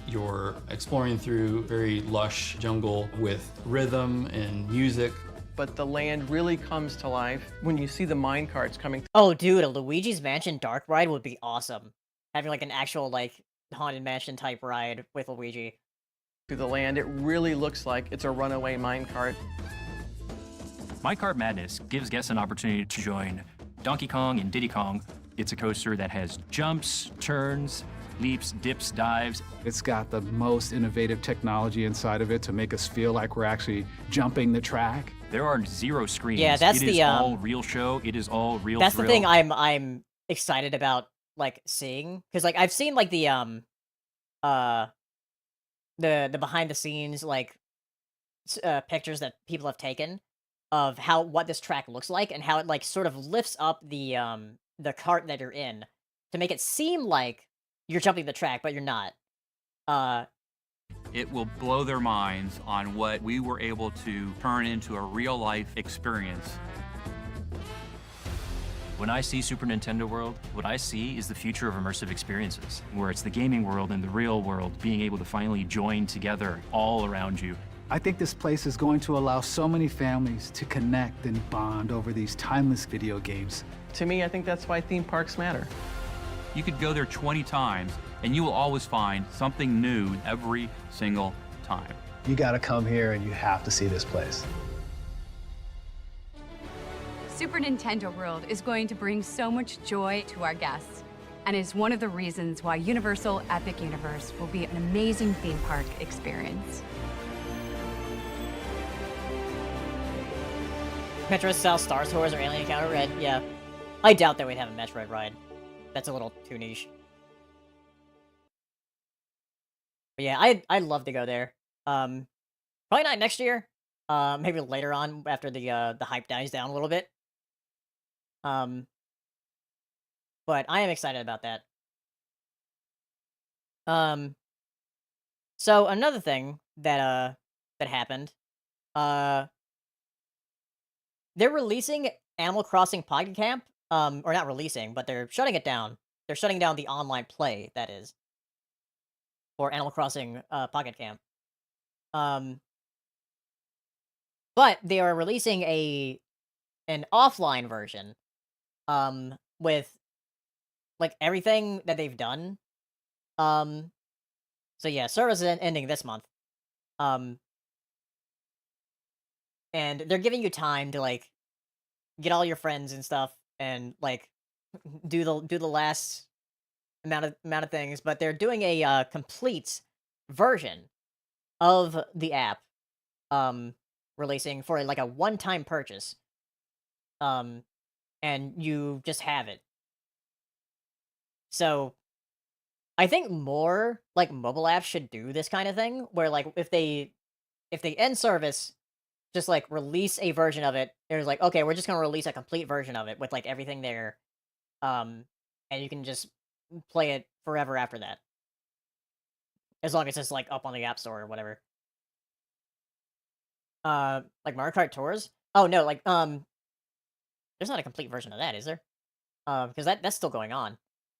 You're exploring through very lush jungle with rhythm and music. But the land really comes to life when you see the mine carts coming Oh, dude, a Luigi's Mansion Dark ride would be awesome. Having like an actual like haunted mansion type ride with Luigi. through the land. It really looks like it's a runaway mine cart. My Kart Madness gives guests an opportunity to join Donkey Kong and Diddy Kong. It's a coaster that has jumps, turns, leaps, dips, dives. It's got the most innovative technology inside of it to make us feel like we're actually jumping the track. There are 0 screens. Yeah, that's It is the, all real show. It is all real That's thrill. the thing I'm excited about like seeing, because like I've seen like uh the behind the scenes like pictures that people have taken of what this track looks like and how it like sort of lifts up the cart that you're in to make it seem like you're jumping the track, but you're not. It will blow their minds on what we were able to turn into a real-life experience. When I see Super Nintendo World, what I see is the future of immersive experiences, where it's the gaming world and the real world being able to finally join together all around you. I think this place is going to allow so many families to connect and bond over these timeless video games. To me, I think that's why theme parks matter. You could go there 20 times, and you will always find something new every single time. You gotta come here and you have to see this place. Super Nintendo World is going to bring so much joy to our guests and is one of the reasons why Universal Epic Universe will be an amazing theme park experience. Metro South Star Tours or Alien Encounter Red, yeah. I doubt that we'd have a Metroid ride. That's a little too niche. But yeah, I'd love to go there. Probably not next year. Maybe later on after the hype dies down a little bit. But I am excited about that. So another thing that that happened, uh, they're releasing Animal Crossing Pocket Camp. Or not releasing, but they're shutting it down. They're shutting down the online play, that is, for Animal Crossing Pocket Camp. But they are releasing an offline version, with like everything that they've done. So yeah, service is ending this month. Um, and they're giving you time to like get all your friends and stuff, and like do the last amount of things. But they're doing a complete version of the app, releasing for like a one-time purchase. And you just have it. So I think more like mobile apps should do this kind of thing, where like if they end service, just like release a version of it. There's like, okay, we're just gonna release a complete version of it with like everything there, and you can just play it forever after that, as long as it's like up on the App Store or whatever. Like Mario Kart Tours. Oh no, like there's not a complete version of that, is there? Because that's still going on.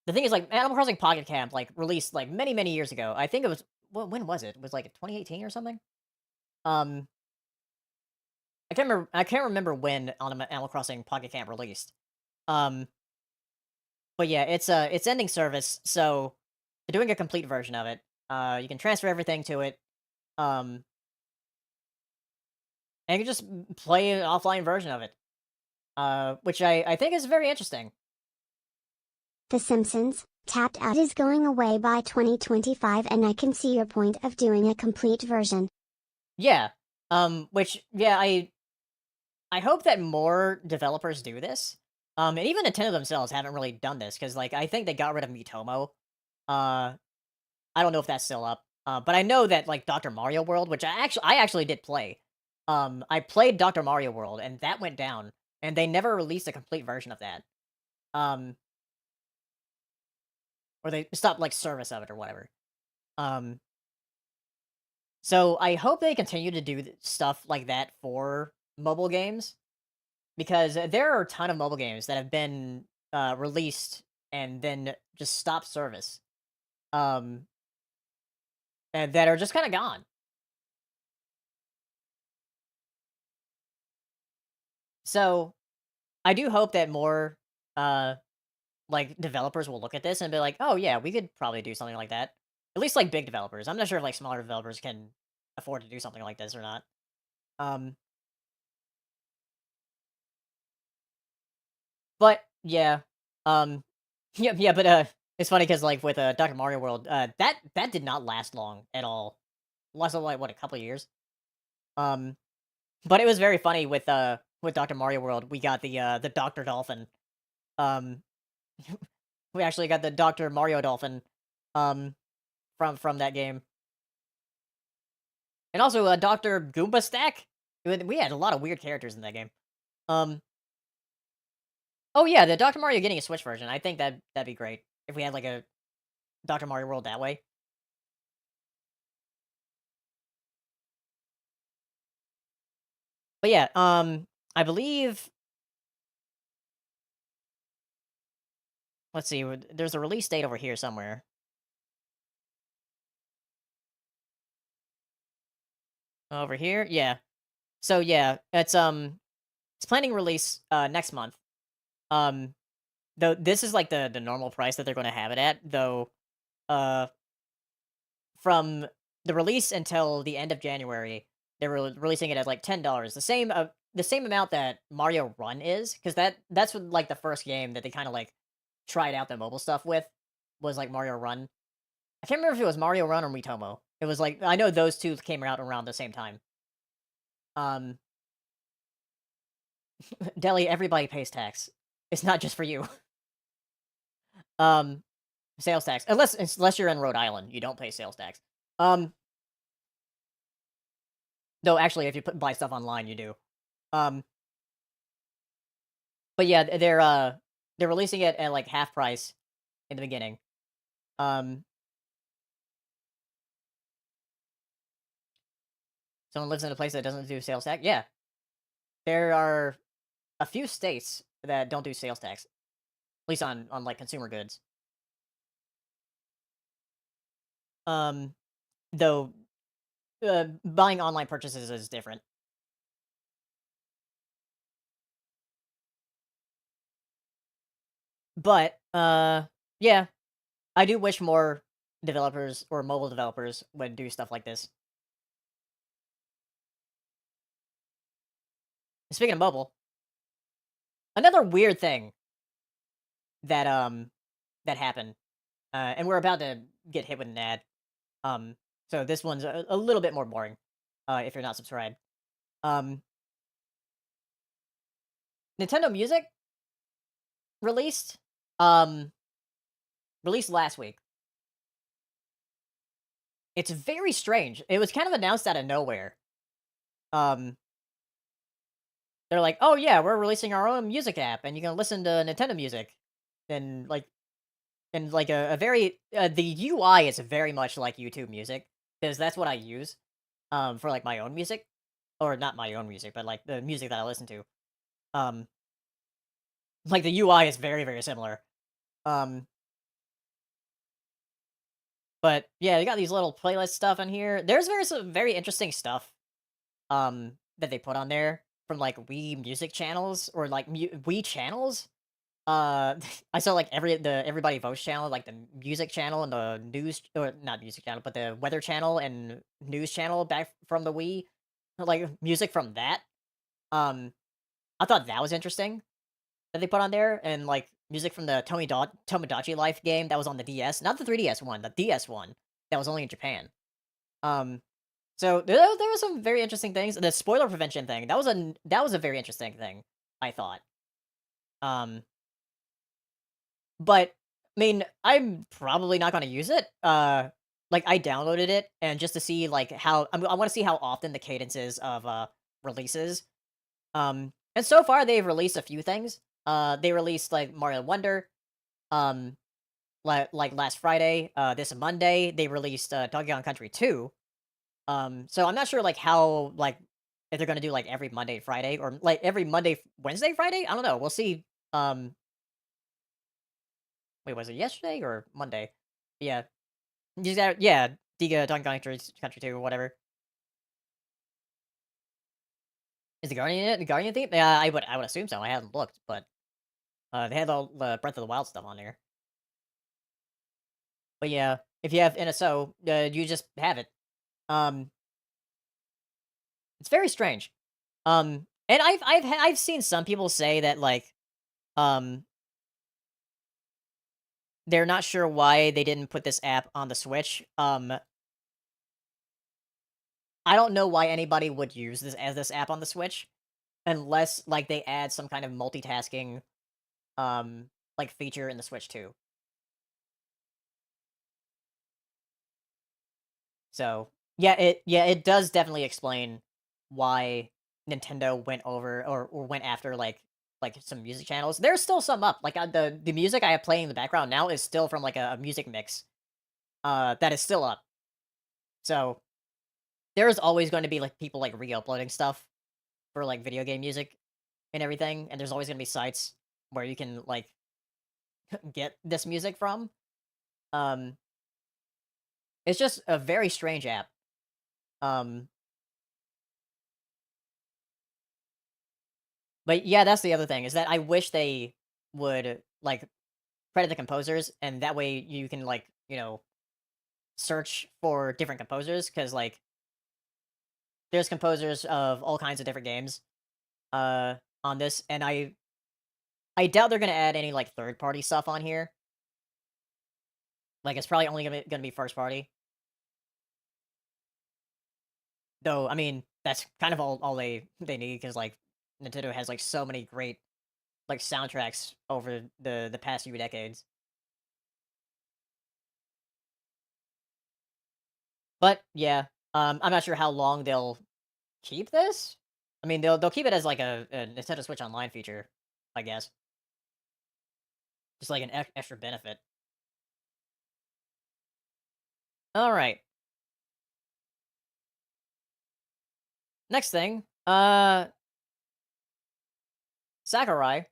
The thing is, like, Animal Crossing Pocket Camp, like, released, like, many years ago. I think it was when was it? It was, like, 2018 or something? Um, I can't remember when Animal Crossing Pocket Camp released. Um, but yeah, it's ending service, so they're doing a complete version of it. You can transfer everything to it, um, and you can just play an offline version of it, which I think is very interesting. The Simpsons, Tapped Out is going away by 2025 and I can see your point of doing a complete version. Yeah. Which, yeah, I hope that more developers do this. And even Nintendo themselves haven't really done this, because, like, I think they got rid of Miitomo. I don't know if that's still up. But I know that, like, Dr. Mario World, which I actually did play. I played Dr. Mario World, and that went down, and they never released a complete version of that. Or they stopped, like, service of it or whatever. So I hope they continue to do stuff like that for mobile games, because there are a ton of mobile games that have been released and then just stopped service, and that are just kind of gone. So I do hope that more like developers will look at this and be like, oh yeah, we could probably do something like that. At least like big developers. I'm not sure if like smaller developers can afford to do something like this or not. Um, but yeah, um, yeah, but it's funny because like with Dr. Mario World, that did not last long at all. Lasted like what, a couple of years. Um, but it was very funny with Dr. Mario World. We got the Doctor Dolphin. Um, we actually got the Doctor Mario Dolphin. Um, from that game. And also Dr. Goomba Stack. We had a lot of weird characters in that game. Um, oh yeah, the Dr. Mario getting a Switch version. I think that'd be great if we had like a Dr. Mario World that way. But yeah, I believe let's see, there's a release date over here somewhere. Over here? Yeah. So yeah, it's planning release next month. Um though this is like the normal price that they're going to have it at, though uh from the release until the end of January, they were releasing it at like $10, the same amount that Mario Run is, cuz that's what, like the first game that they kind of like tried out the mobile stuff with was like Mario Run. I can't remember if it was Mario Run or Miitomo. It was like I know those two came out around the same time. Um Delhi, everybody pays tax. It's not just for you. Um Sales tax. Unless you're in Rhode Island, you don't pay sales tax. Um though actually if you buy stuff online, you do. Um but yeah, they're releasing it at like half price in the beginning. Um Someone lives in a place that doesn't do sales tax. Yeah. There are a few states that don't do sales tax, at least on like consumer goods. Um though buying online purchases is different. But yeah, I do wish more developers or mobile developers would do stuff like this. Speaking of mobile, another weird thing that that happened, and we're about to get hit with an ad. Um, so this one's a little bit more boring, if you're not subscribed. Um, Nintendo Music released, um, released last week. It's very strange. It was kind of announced out of nowhere. Um, they're like, "Oh yeah, we're releasing our own music app, and you can listen to Nintendo music." And like a very the UI is very much like YouTube Music because that's what I use for like my own music, or not my own music, but like the music that I listen to. Um, like the UI is very similar. Um, but yeah, you got these little playlist stuff on here. There's some very interesting stuff that they put on there from like Wii music channels or like Wii channels. I saw like Everybody Votes channel, like the music channel and the news, or not music channel, but the weather channel and news channel back from the Wii, like music from that. Um, I thought that was interesting that they put on there, and like music from the Tomodachi Life game that was on the DS, not the 3DS one, the DS one that was only in Japan. Um, so there was some very interesting things. The spoiler prevention thing, that was a very interesting thing, I thought. Um, But, I mean, I'm probably not gonna use it. Like, I downloaded it, and just to see, like, I wanna see how often the cadence is of, releases. And so far, they've released a few things. They released, like, Mario Wonder, um, like, last Friday. This Monday, they released, Donkey Kong Country 2. So I'm not sure, like, how, like, if they're gonna do, like, every Monday, Friday, or, like, every Monday, Wednesday, Friday? I don't know, we'll see. Wait, was it yesterday or Monday? Yeah. Yeah, Diga Donkey Kong Country 2 or whatever. Is the Guardian it? The Guardian theme? Yeah, I would assume so. I haven't looked, but they had all the Breath of the Wild stuff on there. But yeah, if you have NSO, you just have it. Um, it's very strange. And I've seen some people say that like um they're not sure why they didn't put this app on the Switch. I don't know why anybody would use this app on the Switch unless like they add some kind of multitasking like feature in the Switch 2. So, yeah, it does definitely explain why Nintendo went over or went after like some music channels. There's still some up. Like the music I have playing in the background now is still from like a music mix that is still up. So, there is always going to be like people like re-uploading stuff. for like video game music and everything, and there's always gonna be sites where you can like get this music from. Um, it's just a very strange app. Um, but yeah, that's the other thing is that I wish they would like credit the composers, and that way you can like search for different composers because like there's composers of all kinds of different games uh on this, and I doubt they're gonna add any like third party stuff on here. Like it's probably only gonna be first party. Though I mean that's kind of all they need because like Nintendo has like so many great like soundtracks over the past few decades. But yeah, I'm not sure how long they'll keep this. I mean they'll keep it as like a Nintendo Switch Online feature, I guess, just like an extra benefit. All right, next thing, Sakurai,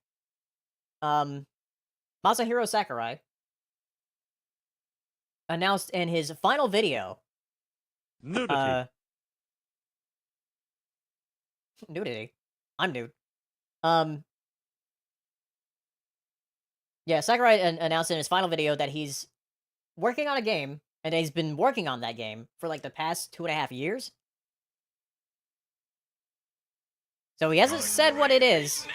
um, Masahiro Sakurai announced in his final video, Nudity. uh, nudity. I'm nude. Um, yeah, Sakurai announced in his final video that he's working on a game, and he's been working on that game for like the past 2.5 years. So he hasn't said what it is.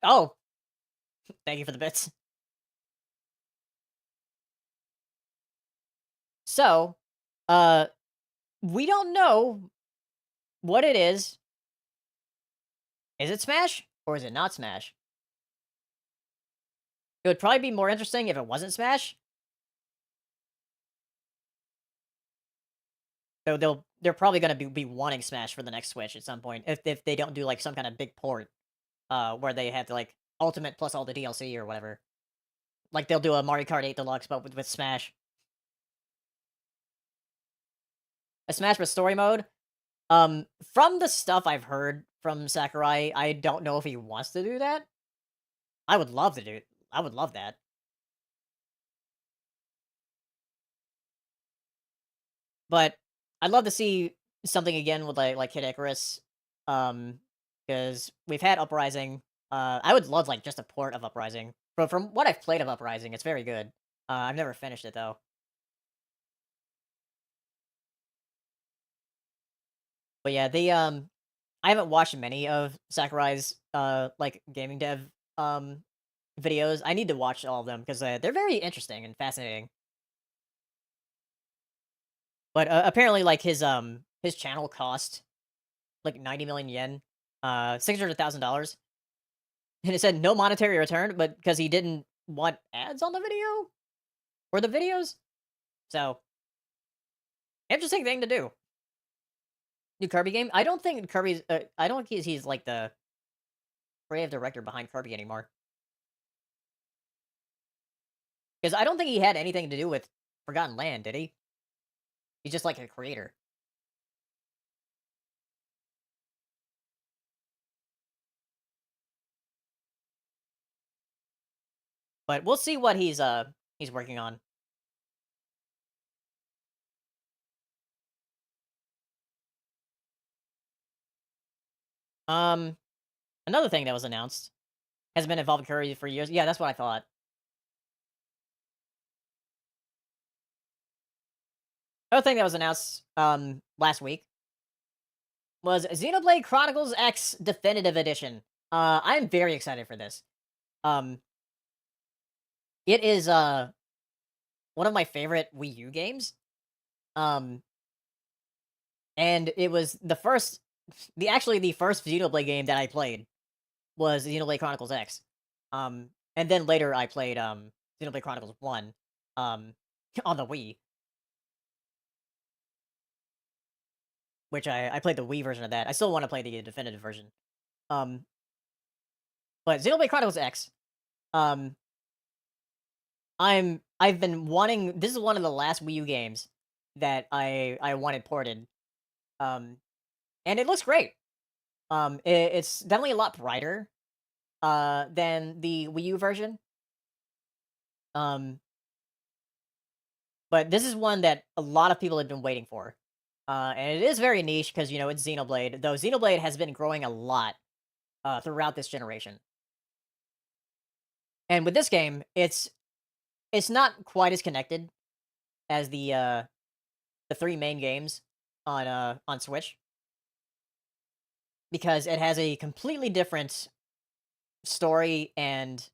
Oh, thank you for the bits. So, uh, we don't know what it is. Is it Smash or is it not Smash? It would probably be more interesting if it wasn't Smash. So they're probably gonna be wanting Smash for the next Switch at some point if they don't do like some kind of big port, where they have to like Ultimate plus all the DLC or whatever. Like they'll do a Mario Kart 8 Deluxe, but with Smash. A Smash with story mode. From the stuff I've heard from Sakurai, I don't know if he wants to do that. I would love to do. I would love that. But I'd love to see something again with like Kid Icarus, because we've had Uprising. I would love like just a port of Uprising. But from what I've played of Uprising, it's very good. I've never finished it though. But yeah, I haven't watched many of Sakurai's like gaming dev videos. I need to watch all of them because they're very interesting and fascinating. But apparently, like his channel cost like 90 million yen, $600,000, and it said no monetary return, but because he didn't want ads on the video or the videos. So interesting thing to do. New Kirby game. I don't think Kirby's. I don't think he's like the creative director behind Kirby anymore. Because I don't think he had anything to do with Forgotten Land, did he? He's just like a creator. But we'll see what he's working on. Um, Another thing that was announced has been involved in Kirby for years. Yeah, that's what I thought. Another thing that was announced last week was Xenoblade Chronicles X Definitive Edition. I'm very excited for this. Um, it is one of my favorite Wii U games. Um, and it was the first Xenoblade game that I played was Xenoblade Chronicles X. And then later I played Xenoblade Chronicles 1 um on the Wii, which I played the Wii version of that. I still want to play the definitive version. Um but Xenoblade Chronicles X, um I've been wanting. This is one of the last Wii U games that I wanted ported. Um and it looks great. It's definitely a lot brighter than the Wii U version. Um, but this is one that a lot of people have been waiting for. And it is very niche because it's Xenoblade, though Xenoblade has been growing a lot throughout this generation. And with this game, it's not quite as connected as the three main games on Switch because it has a completely different story and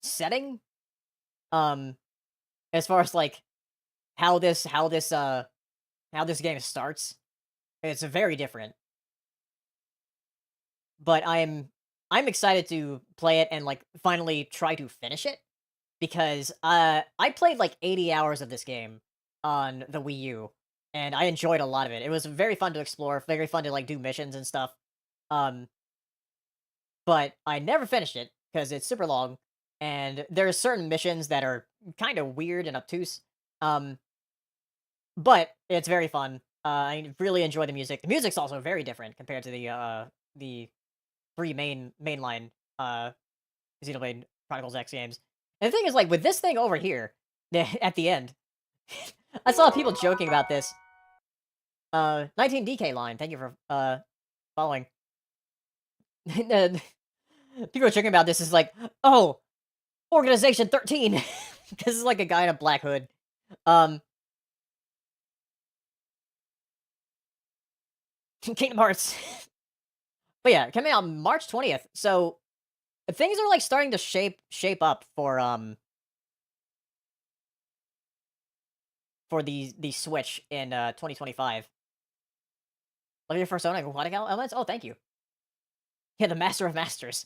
setting. Um, as far as like how this game starts, it's very different. But I'm excited to play it and like finally try to finish it because I played like 80 hours of this game on the Wii U and I enjoyed a lot of it. It was very fun to explore, very fun to like do missions and stuff. Um but I never finished it because it's super long and there's certain missions that are kind of weird and obtuse. Um but it's very fun. I really enjoy the music. The music's also very different compared to the three mainline uh Xenoblade Chronicles X games. And the thing is, like, with this thing over here, at the end, I saw people joking about this. 19DK line, thank you for following. Uh, people are joking about this is like, oh, Organization 13. This is like a guy in a black hood. Um, Kingdom Hearts. But yeah, coming out March 20th. So things are like starting to shape up for the Switch in 2025. Love your persona aquatic elements. Oh, thank you. Yeah, the master of masters.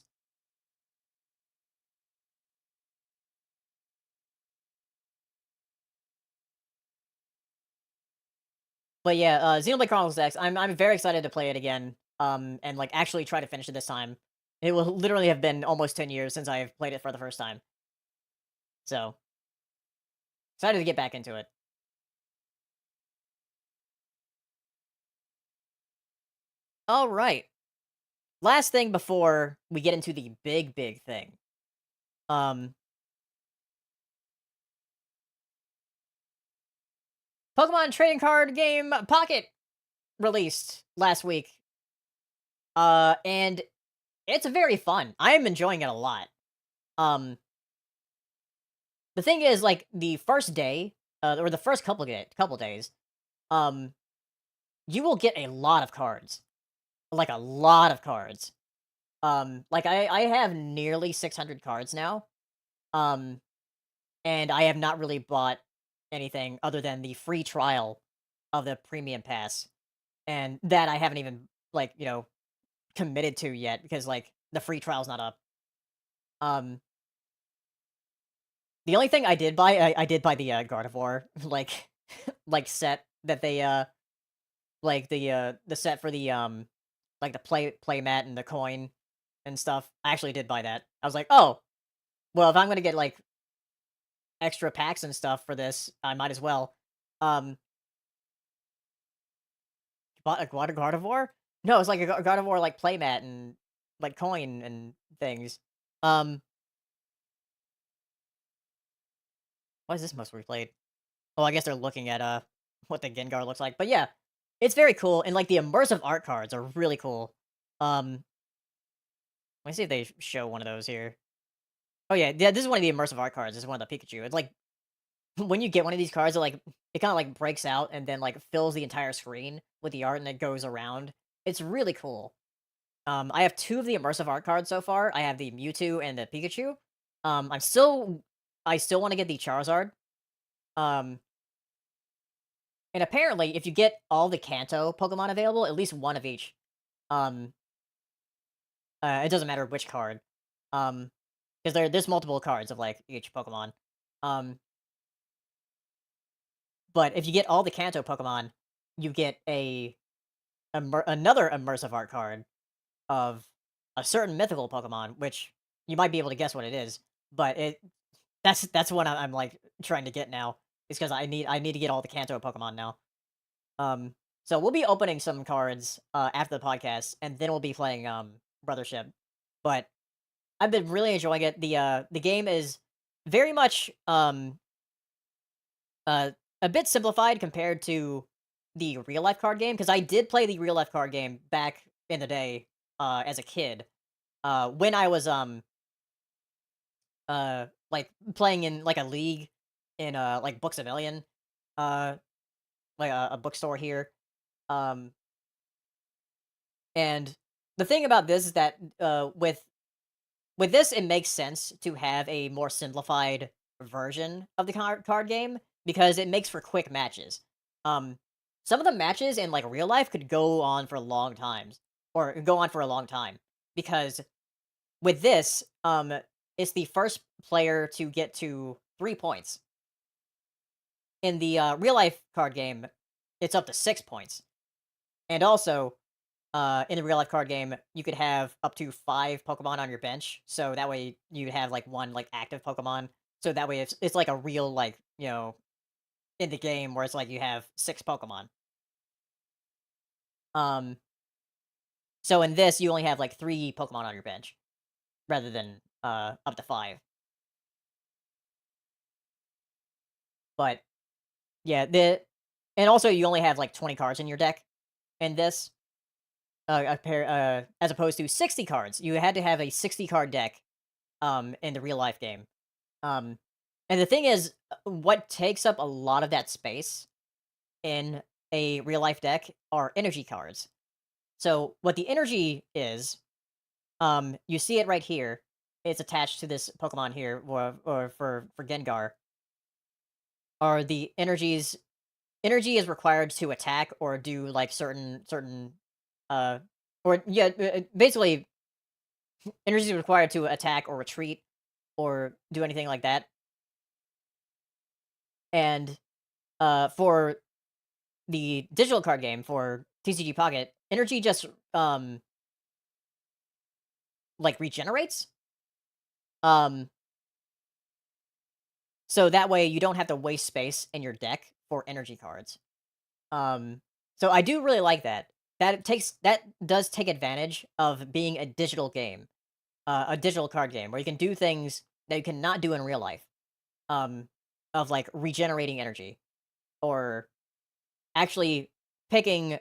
But yeah, Xenoblade Chronicles X. I'm very excited to play it again. And like actually try to finish it this time. It will literally have been almost 10 years since I've played it for the first time. So excited to get back into it. All right. Last thing before we get into the big thing. Um, Pokemon trading card game Pocket released last week. And it's very fun. I am enjoying it a lot. Um, the thing is, like the first day, or the first couple days, um, you will get a lot of cards, like a lot of cards. Like I have nearly 600 cards now. Um, and I have not really bought anything other than the free trial of the premium pass, and that I haven't even like committed to yet because like the free trial's not up. Um, the only thing I did buy, I did buy the Gardevoir like like set that they like the set for the like the play mat and the coin and stuff. I actually did buy that. I was like, oh, well, if I'm gonna get like extra packs and stuff for this, I might as well. Um, bought a Gardevoir? No, it's like a Gardevoir like playmat and like coin and things. Um, why is this most replayed? Oh, I guess they're looking at what the Gengar looks like. But yeah, it's very cool, and like the immersive art cards are really cool. Let me see if they show one of those here. Oh yeah, this is one of the immersive art cards. This is one of the Pikachu. It's like when you get one of these cards, it kind of like breaks out and then like fills the entire screen with the art, and it goes around. It's really cool. I have two of the immersive art cards so far. I have the Mewtwo and the Pikachu. I still want to get the Charizard. Um, and apparently, if you get all the Kanto Pokemon available, at least one of each, um, it doesn't matter which card, because there's multiple cards of like each Pokemon. Um, but if you get all the Kanto Pokemon, you get another immersive art card of a certain mythical Pokemon, which you might be able to guess what it is. But that's what I'm like trying to get now. Is because I need to get all the Kanto Pokemon now. Um, So we'll be opening some cards after the podcast, and then we'll be playing Brothership. But I've been really enjoying it. The game is very much uh a bit simplified compared to the real life card game, because I did play the real life card game back in the day as a kid. When I was like playing in like a league in like Books a Million, uh like a bookstore here. Um and the thing about this is that with this, it makes sense to have a more simplified version of the card game because it makes for quick matches. Um, some of the matches in like real life could go on for long times, or go on for a long time, because with this, it's the first player to get to 3 points. In the real life card game, it's up to 6 points, and also in the real life card game, you could have up to 5 Pokemon on your bench, so that way you'd have like one like active Pokemon. So that way it's like a real like in the game where it's like you have 6 Pokemon. Um, so in this you only have like 3 Pokemon on your bench rather than up to 5. But yeah, the and also you only have like 20 cards in your deck in this. As opposed to 60 cards. You had to have a 60 card deck in the real life game. Um, and the thing is, what takes up a lot of that space in a real life deck are energy cards. So what the energy is, you see it right here. It's attached to this Pokemon here, or for Gengar. Are the energies? Energy is required to attack or do like certain uh or yeah, basically energy is required to attack or retreat or do anything like that. And for the digital card game for TCG Pocket, energy just um like regenerates. Um so that way you don't have to waste space in your deck for energy cards. Um so I do really like that. That does take advantage of being a digital game. A digital card game where you can do things that you cannot do in real life. Um of like regenerating energy or actually picking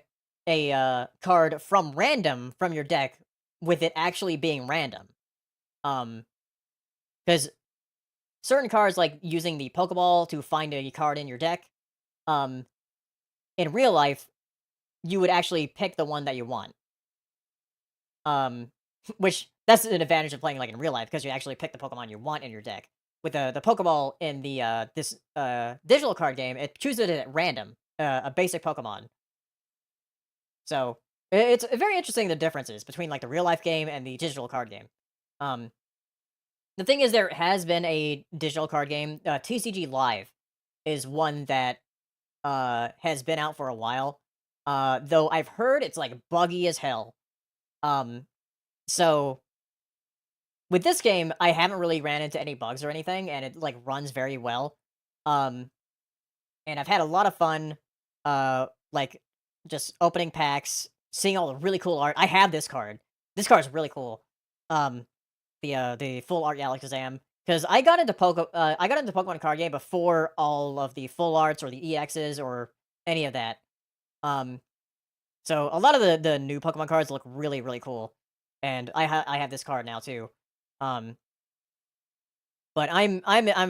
a card from random from your deck with it actually being random. Um, because certain cards, like using the Pokeball to find a card in your deck, um, in real life, you would actually pick the one that you want. Um, which that's an advantage of playing like in real life because you actually pick the Pokemon you want in your deck. With the Pokeball in the this digital card game, it chooses it at random, a basic Pokemon. So it's very interesting the differences between like the real life game and the digital card game. Um, the thing is, there has been a digital card game. TCG Live is one that has been out for a while. Though I've heard it's like buggy as hell. Um, so with this game, I haven't really ran into any bugs or anything, and it like runs very well. Um, and I've had a lot of fun, like just opening packs, seeing all the really cool art. I have this card. This card is really cool. Um, the full art Alakazam, because I got into Pokemon card game before all of the full arts or the EXs or any of that. Um, so a lot of the new Pokemon cards look really cool, and I have this card now too. Um, but I'm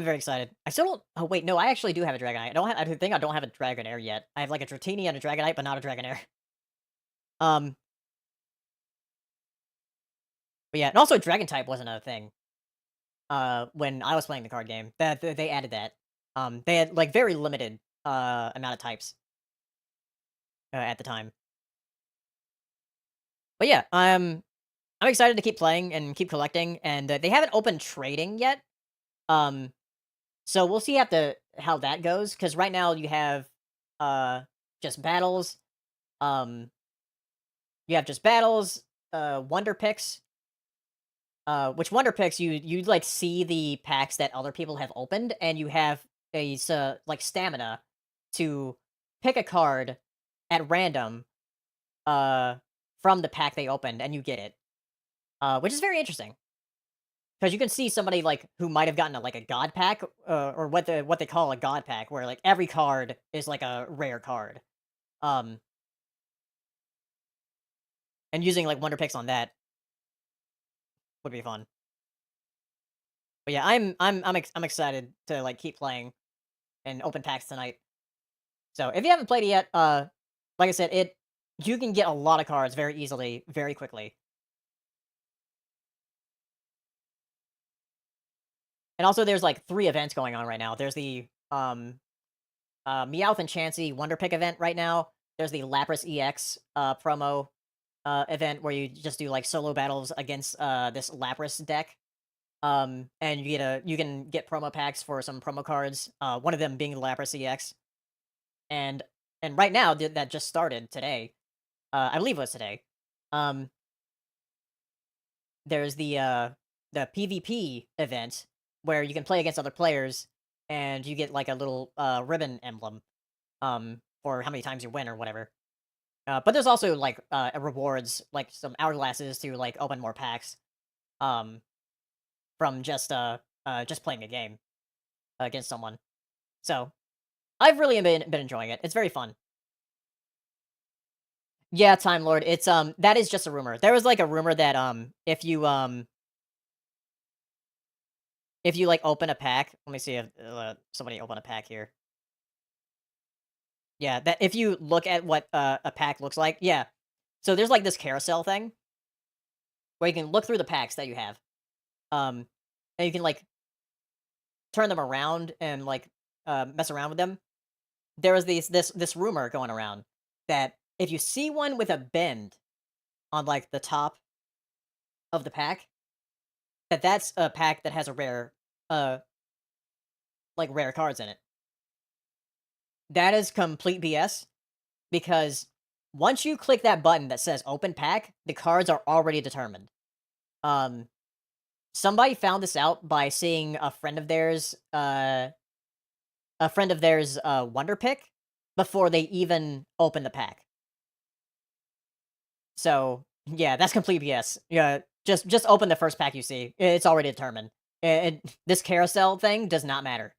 very excited. I still don't. Oh wait, no, I actually do have a Dragonite. I think I don't have a Dragonair yet. I have like a Dratini and a Dragonite, but not a Dragonair. Um, but yeah, and also Dragon type wasn't a thing. When I was playing the card game, they added that. They had like very limited amount of types at the time. But yeah, I'm excited to keep playing and keep collecting, and they haven't opened trading yet. Um, so we'll see how that goes. Because right now you have uh just battles. Um, you have just battles. Wonder picks. Which wonder picks you like see the packs that other people have opened, and you have like stamina to pick a card at random uh from the pack they opened, and you get it, which is very interesting because you can see somebody like who might have gotten like a god pack, or what they call a god pack, where like every card is like a rare card. Um, and using like wonder picks on that would be fun. But yeah, I'm excited to like keep playing and open packs tonight. So if you haven't played it yet, like I said, you can get a lot of cards very easily, very quickly. And also, there's like 3 events going on right now. There's the Meowth and Chansey Wonder Pick event right now. There's the Lapras EX promo event where you just do like solo battles against this Lapras deck. And you can get promo packs for some promo cards. One of them being the Lapras EX. And right now that just started today. I believe it was today. Um, there's the PvP event where you can play against other players and you get like a little ribbon emblem for how many times you win or whatever. But there's also like rewards, like some hourglasses to like open more packs um from just playing a game against someone. So I've really been enjoying it. It's very fun. Yeah, Time Lord. It's that is just a rumor. There was like a rumor that if you like open a pack, let me see if somebody open a pack here. Yeah, that if you look at what a pack looks like, yeah. So there's like this carousel thing where you can look through the packs that you have. Um and you can like turn them around and like mess around with them. There was this rumor going around that if you see one with a bend on like the top of the pack, that's a pack that has a rare uh like rare cards in it. That is complete BS because once you click that button that says open pack, the cards are already determined. Um Somebody found this out by seeing a friend of theirs wonder pick before they even opened the pack. So, yeah, that's complete BS. Yeah, just open the first pack you see. It's already determined. This carousel thing does not matter.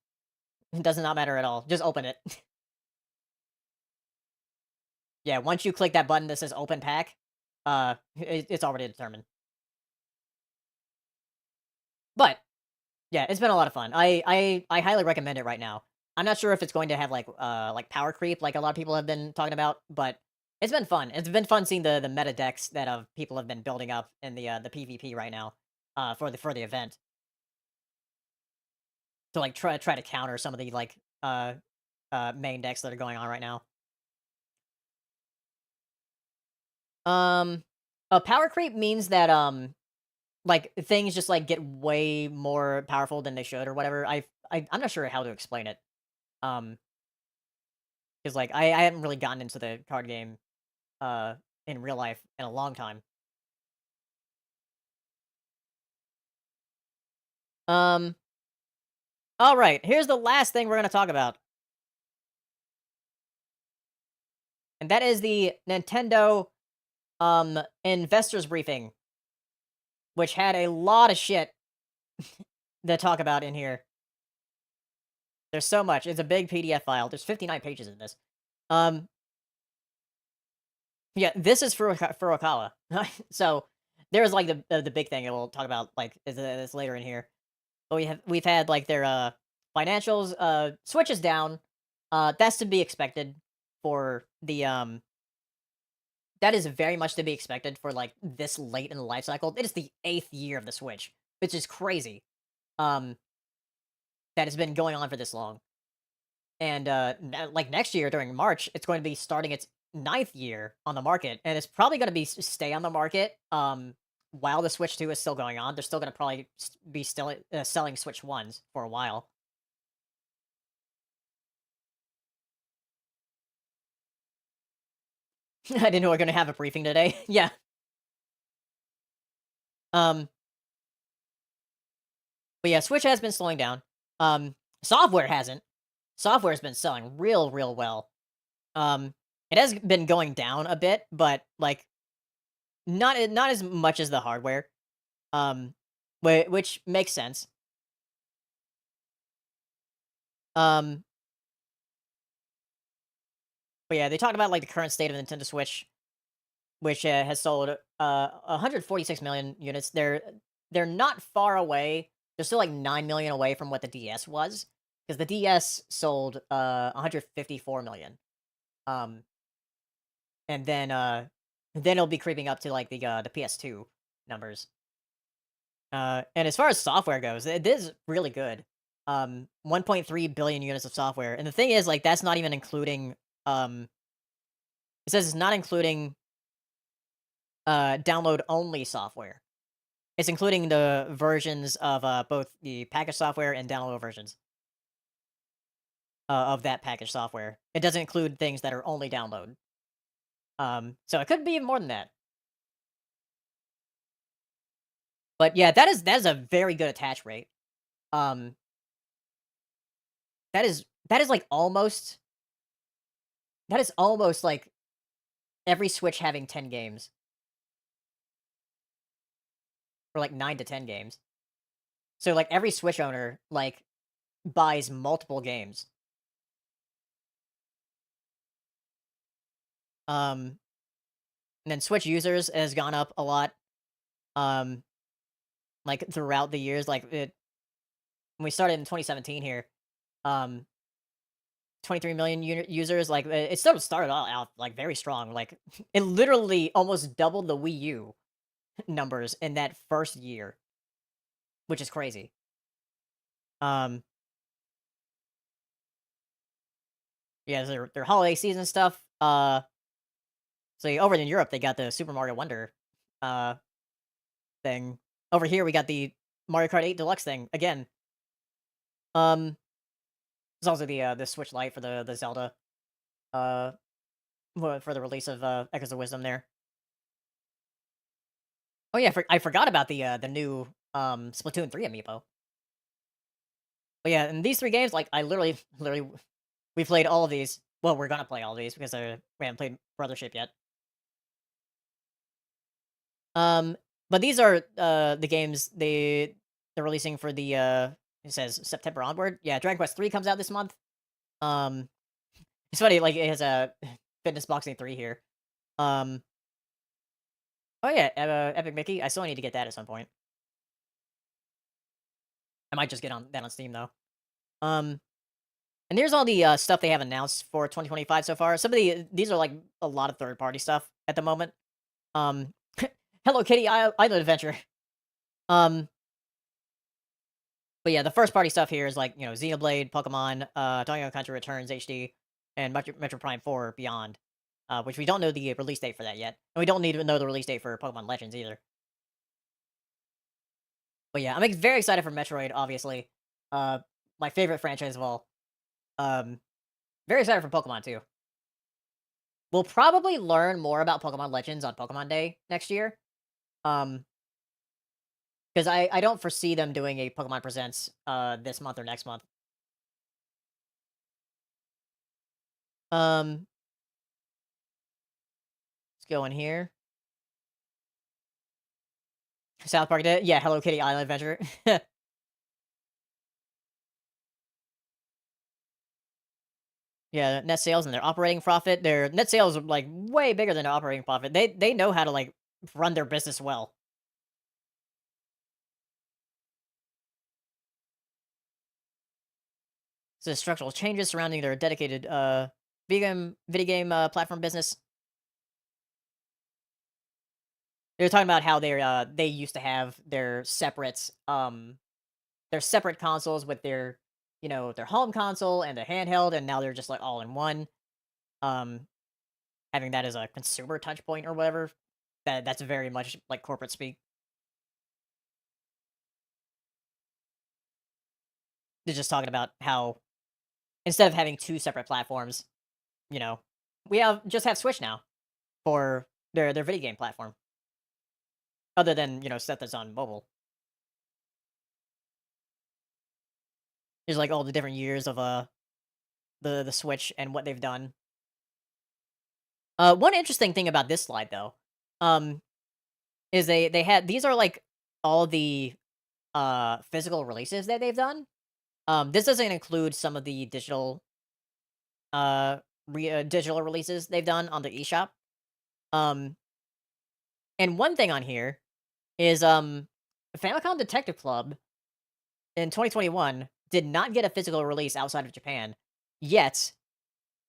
It does not matter at all. Just open it. Yeah, once you click that button that says open pack, it's already determined. But yeah, it's been a lot of fun. I highly recommend it right now. I'm not sure if it's going to have like power creep like a lot of people have been talking about, but it's been fun. It's been fun seeing the meta decks that people have been building up in the PvP right now for the event to like try to counter some of the like main decks that are going on right now. Um Power creep means that like things just like get way more powerful than they should or whatever. I'm not sure how to explain it. Um because like I haven't really gotten into the card game uh in real life in a long time. Um all right, here's the last thing we're going to talk about. And that is the Nintendo investors briefing, which had a lot of shit to talk about in here. There's so much. It's a big PDF file. There's 59 pages in this. Um yeah, this is for Furukawa. So there's like the big thing that we'll talk about like is later in here. But we've had like their financials. Switch is down. That's to be expected for the that is very much to be expected for like this late in the life cycle. It is the 8th year of the Switch, which is crazy. Um that has been going on for this long. And like next year during March, it's going to be starting its 9th year on the market, and it's probably going to be stay on the market while the Switch 2 is still going on. They're still going to probably be still selling Switch 1s for a while. I didn't know we are going to have a briefing today. Yeah. Um but yeah, Switch has been slowing down. Software hasn't. Software has been selling real well. Um It has been going down a bit, but like not as much as the hardware. Um, which makes sense. Um, but yeah, they talked about like the current state of Nintendo Switch, which has sold 146 million units. They're not far away. They're still like 9 million away from what the DS was, because the DS sold 154 million. Um, and then it'll be creeping up to like the PS2 numbers. And as far as software goes, it is really good. 1.3 billion units of software, and the thing is, like, that's not even including. It says it's not including download only software. It's including the versions of both the package software and download versions of that package software. It doesn't include things that are only download. So it could be even more than that. But yeah, that is a very good attach rate. Um, that is like almost like every Switch having 10 games, or like 9 to 10 games. So like every Switch owner like buys multiple games. Um, and then Switch users has gone up a lot. Um, like throughout the years, like when we started in 2017 here, um, 23 million users. Like it still started out like very strong. Like it literally almost doubled the Wii U numbers in that first year, which is crazy. Um, yeah, their holiday season stuff. So over in Europe they got the Super Mario Wonder uh thing. Over here we got the Mario Kart 8 Deluxe thing again. Um, there's also the Switch Lite for the Zelda uh for the release of Echoes of Wisdom there. Oh yeah, I forgot about the new Splatoon 3 amiibo. But yeah, in these three games, like I literally we played all of these. Well, we're gonna play all of these because we haven't played Brothership yet. Um, but these are the games they're releasing for the it says September onward. Yeah, Dragon Quest 3 comes out this month. Um, it's funny, like it has a Fitness Boxing 3 here. Um, oh yeah, Epic Mickey. I still need to get that at some point. I might just get on that on Steam though. Um, and here's all the stuff they have announced for 2025 so far. Some of these are like a lot of third party stuff at the moment. Um, Hello Kitty Island Adventure. Um, but yeah, the first party stuff here is like, Xenoblade, Pokemon, Donkey Kong Country Returns HD, and Metro Prime 4 Beyond, which we don't know the release date for that yet, and we don't need to know the release date for Pokemon Legends either. But yeah, I'm very excited for Metroid. Obviously, my favorite franchise of all. Um, very excited for Pokemon too. We'll probably learn more about Pokemon Legends on Pokemon Day next year. Um, because I don't foresee them doing a Pokemon Presents this month or next month. Um, let's go in here. South Park did, yeah. Hello Kitty Island Adventure. Yeah, net sales and their operating profit. Their net sales are like way bigger than their operating profit. They know how to like run their business well. So structural changes surrounding their dedicated video game platform business. They're talking about how they used to have their separate consoles with their home console and their handheld, and now they're just like all in one. Um, having that as a consumer touch point or whatever. That's very much like corporate speak. They're just talking about how instead of having two separate platforms, you know, we have Switch now for their video game platform. Other than stuff that's on mobile. There's like all the different years of the Switch and what they've done. One interesting thing about this slide though, um, is they had these are like all the physical releases that they've done. This doesn't include some of the uh digital releases they've done on the eShop. Um, and one thing on here is Famicom Detective Club in 2021 did not get a physical release outside of Japan. Yet,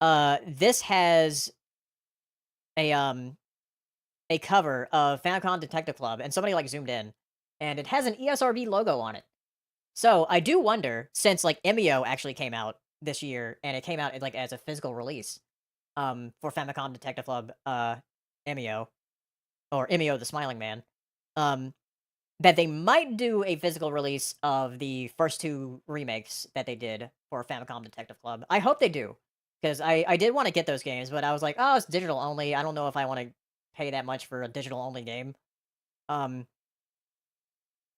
this has a um a cover of Famicom Detective Club, and somebody like zoomed in, and it has an ESRB logo on it. So I do wonder, since like Emio actually came out this year, and it came out like as a physical release, for Famicom Detective Club, Emio or Emio the Smiling Man, um, that they might do a physical release of the first two remakes that they did for Famicom Detective Club. I hope they do, because I did want to get those games, but I was like, oh, it's digital only. I don't know if I want to pay that much for a digital only game. Um,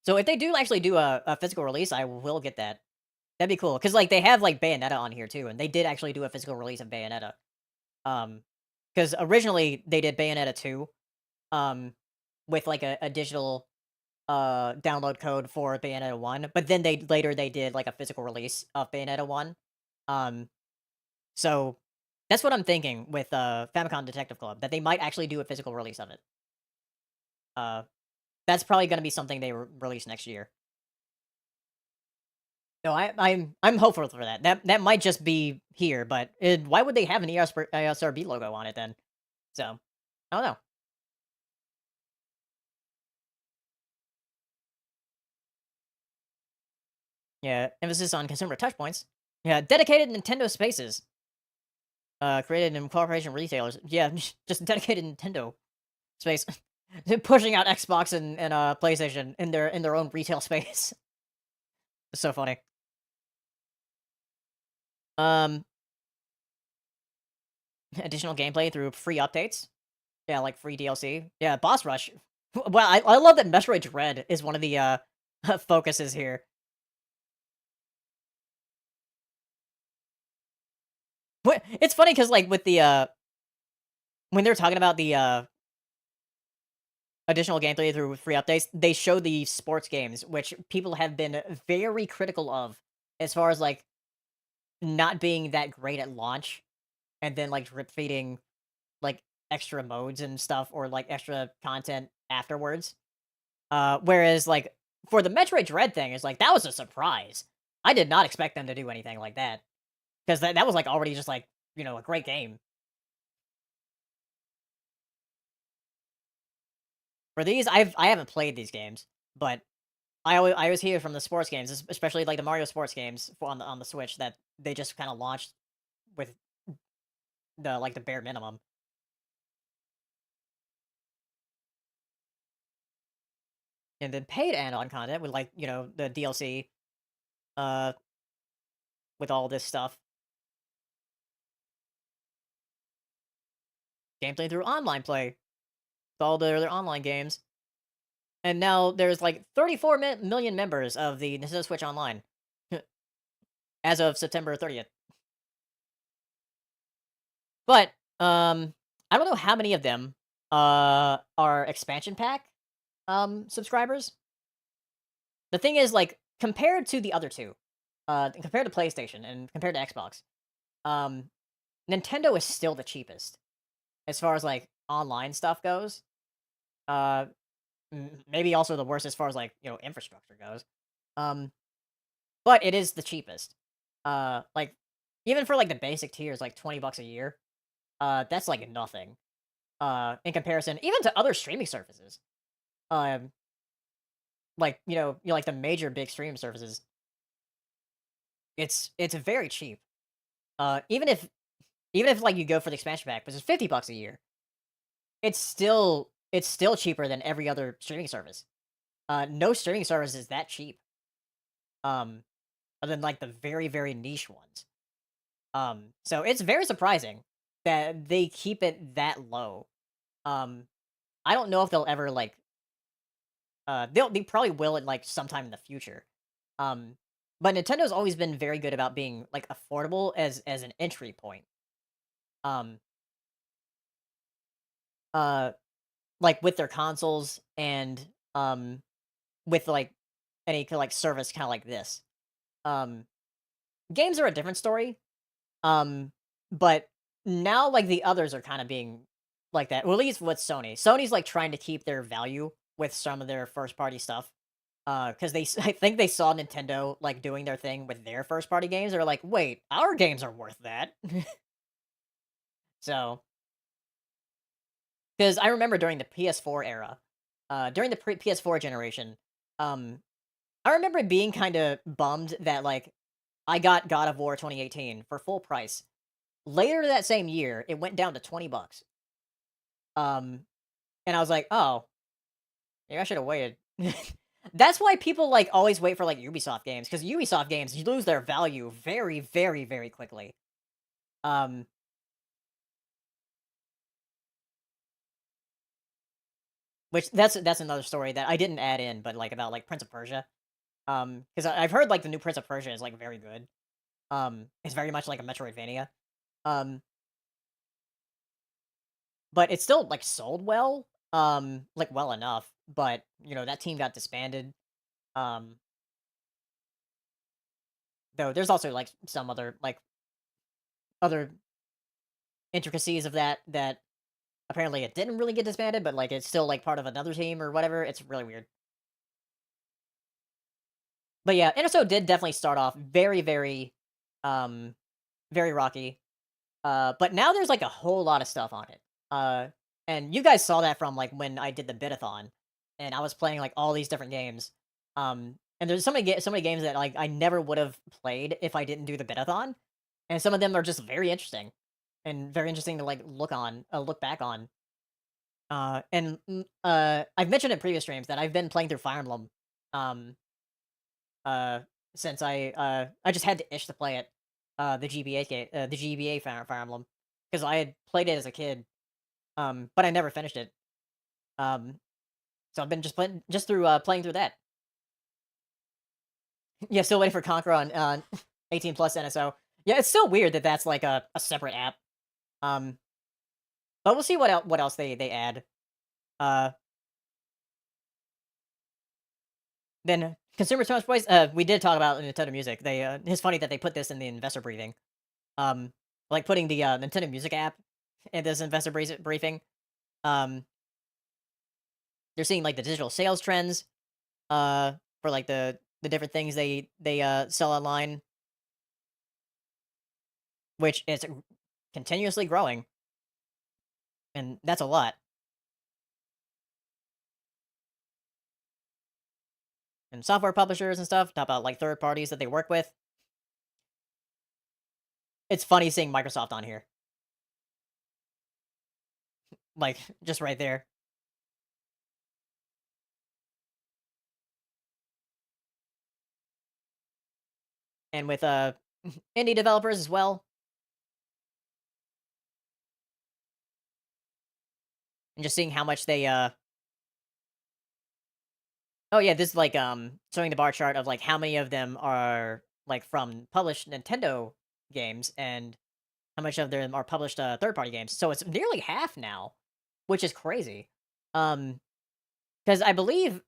so if they do actually do a physical release, I will get that. That'd be cool, because like they have like Bayonetta on here too, and they did actually do a physical release of Bayonetta. Because originally they did Bayonetta 2, um, with like a digital download code for Bayonetta 1, but then they did like a physical release of Bayonetta 1. Um, so that's what I'm thinking with Famicom Detective Club, that they might actually do a physical release of it. Uh, that's probably going to be something they release next year. No, I'm hopeful for that. That might just be here, but why would they have an ESRB logo on it then? So I don't know. Yeah, emphasis on consumer touchpoints. Yeah, dedicated Nintendo spaces. Created in cooperation with retailers. Yeah, just dedicated Nintendo space. Pushing out Xbox and PlayStation in their own retail space. It's so funny. Um, additional gameplay through free updates. Yeah, like free DLC. Yeah, boss rush. Well, I love that Metroid Dread is one of the focuses here. It's funny because like with the when they're talking about the additional gameplay through free updates, they show the sports games, which people have been very critical of, as far as like not being that great at launch, and then like drip feeding like extra modes and stuff, or like extra content afterwards. Whereas like for the Metroid Dread thing, it's like that was a surprise. I did not expect them to do anything like that, because that was like already just like, a great game. For these, I haven't played these games, but I always hear from the sports games, especially like the Mario sports games on the Switch, that they just kind of launched with the bare minimum. And then paid add-on content with like, the DLC, uh with all this stuff. Gameplay through online play with all their online games. And now there's like 34 million members of the Nintendo Switch Online as of September 30th. But I don't know how many of them are expansion pack subscribers. The thing is, like, compared to the other two, compared to PlayStation and compared to Xbox, um, Nintendo is still the cheapest as far as like online stuff goes. Uh, maybe also the worst as far as like infrastructure goes. Um, but it is the cheapest. Like even for like the basic tiers, like $20 a year. That's like nothing. In comparison, even to other streaming services. Um, like like the major big streaming services. It's very cheap. Even if like you go for the expansion pack, which is $50 a year, it's still cheaper than every other streaming service. No streaming service is that cheap. Um, other than like the very very niche ones. So it's very surprising that they keep it that low. Um, I don't know if they'll ever like they probably will in like sometime in the future. Um, but Nintendo's always been very good about being like affordable as an entry point. Um, uh, like with their consoles and with like any kind of like service kind of like this. Um, Games are a different story. Um, but now like the others are kind of being like that. Well, at least with Sony. Sony's like trying to keep their value with some of their first party stuff. Because I think they saw Nintendo like doing their thing with their first party games. They're like, wait, our games are worth that. So, because I remember during the PS4 era, during the PS4 generation, um, I remember being kind of bummed that like I got God of War 2018 for full price. Later that same year, it went down to $20. Um, and I was like, oh, maybe I should have waited. That's why people like always wait for like Ubisoft games because Ubisoft games you lose their value very, very, very quickly. Um, which that's another story that I didn't add in, but like about like Prince of Persia. Because I've heard like the new Prince of Persia is like very good. It's very much like a Metroidvania. Um, but it's still like sold well. Like well enough. But you know that team got disbanded. Um, though there's also like some other intricacies of that apparently it didn't really get disbanded, but like it's still like part of another team or whatever. It's really weird. But yeah, NSO did definitely start off very, um, very rocky. But now there's like a whole lot of stuff on it. Uh, and you guys saw that from like when I did the bitathon, and I was playing like all these different games. And there's so many games that like I never would have played if I didn't do the bitathon, and some of them are just very interesting and very interesting to like look back on. I've mentioned in previous streams that I've been playing through Fire Emblem, um, uh, since I just had to itch to play it, the GBA Fire Emblem, because I had played it as a kid, but I never finished it. Um, so I've been just through playing through that. Yeah, still waiting for Conquer on 18 plus NSO. Yeah, it's still weird that that's like a separate app. Um, but we'll see what else they add. Uh, then consumer response voice. We did talk about Nintendo Music. It's funny that they put this in the investor briefing. Like putting the Nintendo Music app in this investor briefing. Um, they're seeing like the digital sales trends. For like the different things they sell online, which is continuously growing, and that's a lot. And software publishers and stuff talk about like third parties that they work with. It's funny seeing Microsoft on here, like just right there, and with indie developers as well, and just seeing how much they Oh yeah, this is like showing the bar chart of like how many of them are like from published Nintendo games and how much of them are published third party games. So it's nearly half now, which is crazy. Um, because I believe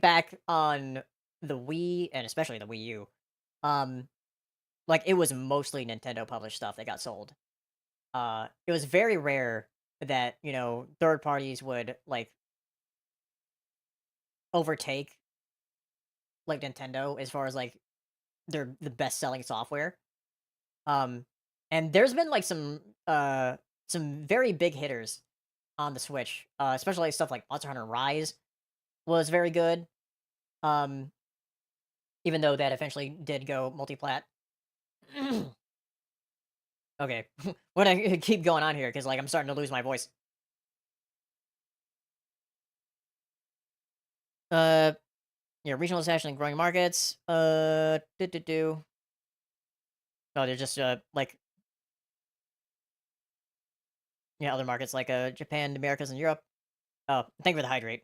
back on the Wii and especially the Wii U, um, like it was mostly Nintendo published stuff that got sold. It was very rare that third parties would like overtake like Nintendo as far as like they're the best selling software. Um, and there's been like some very big hitters on the Switch, especially stuff like Monster Hunter Rise was very good. Um, Even though that eventually did go multiplat. Okay, we're gonna keep going on here because like I'm starting to lose my voice. Uh, yeah, regionalization and growing markets. Do. No, they're just like yeah, other markets like Japan, the Americas, and Europe. Oh, thank you for the hydrate.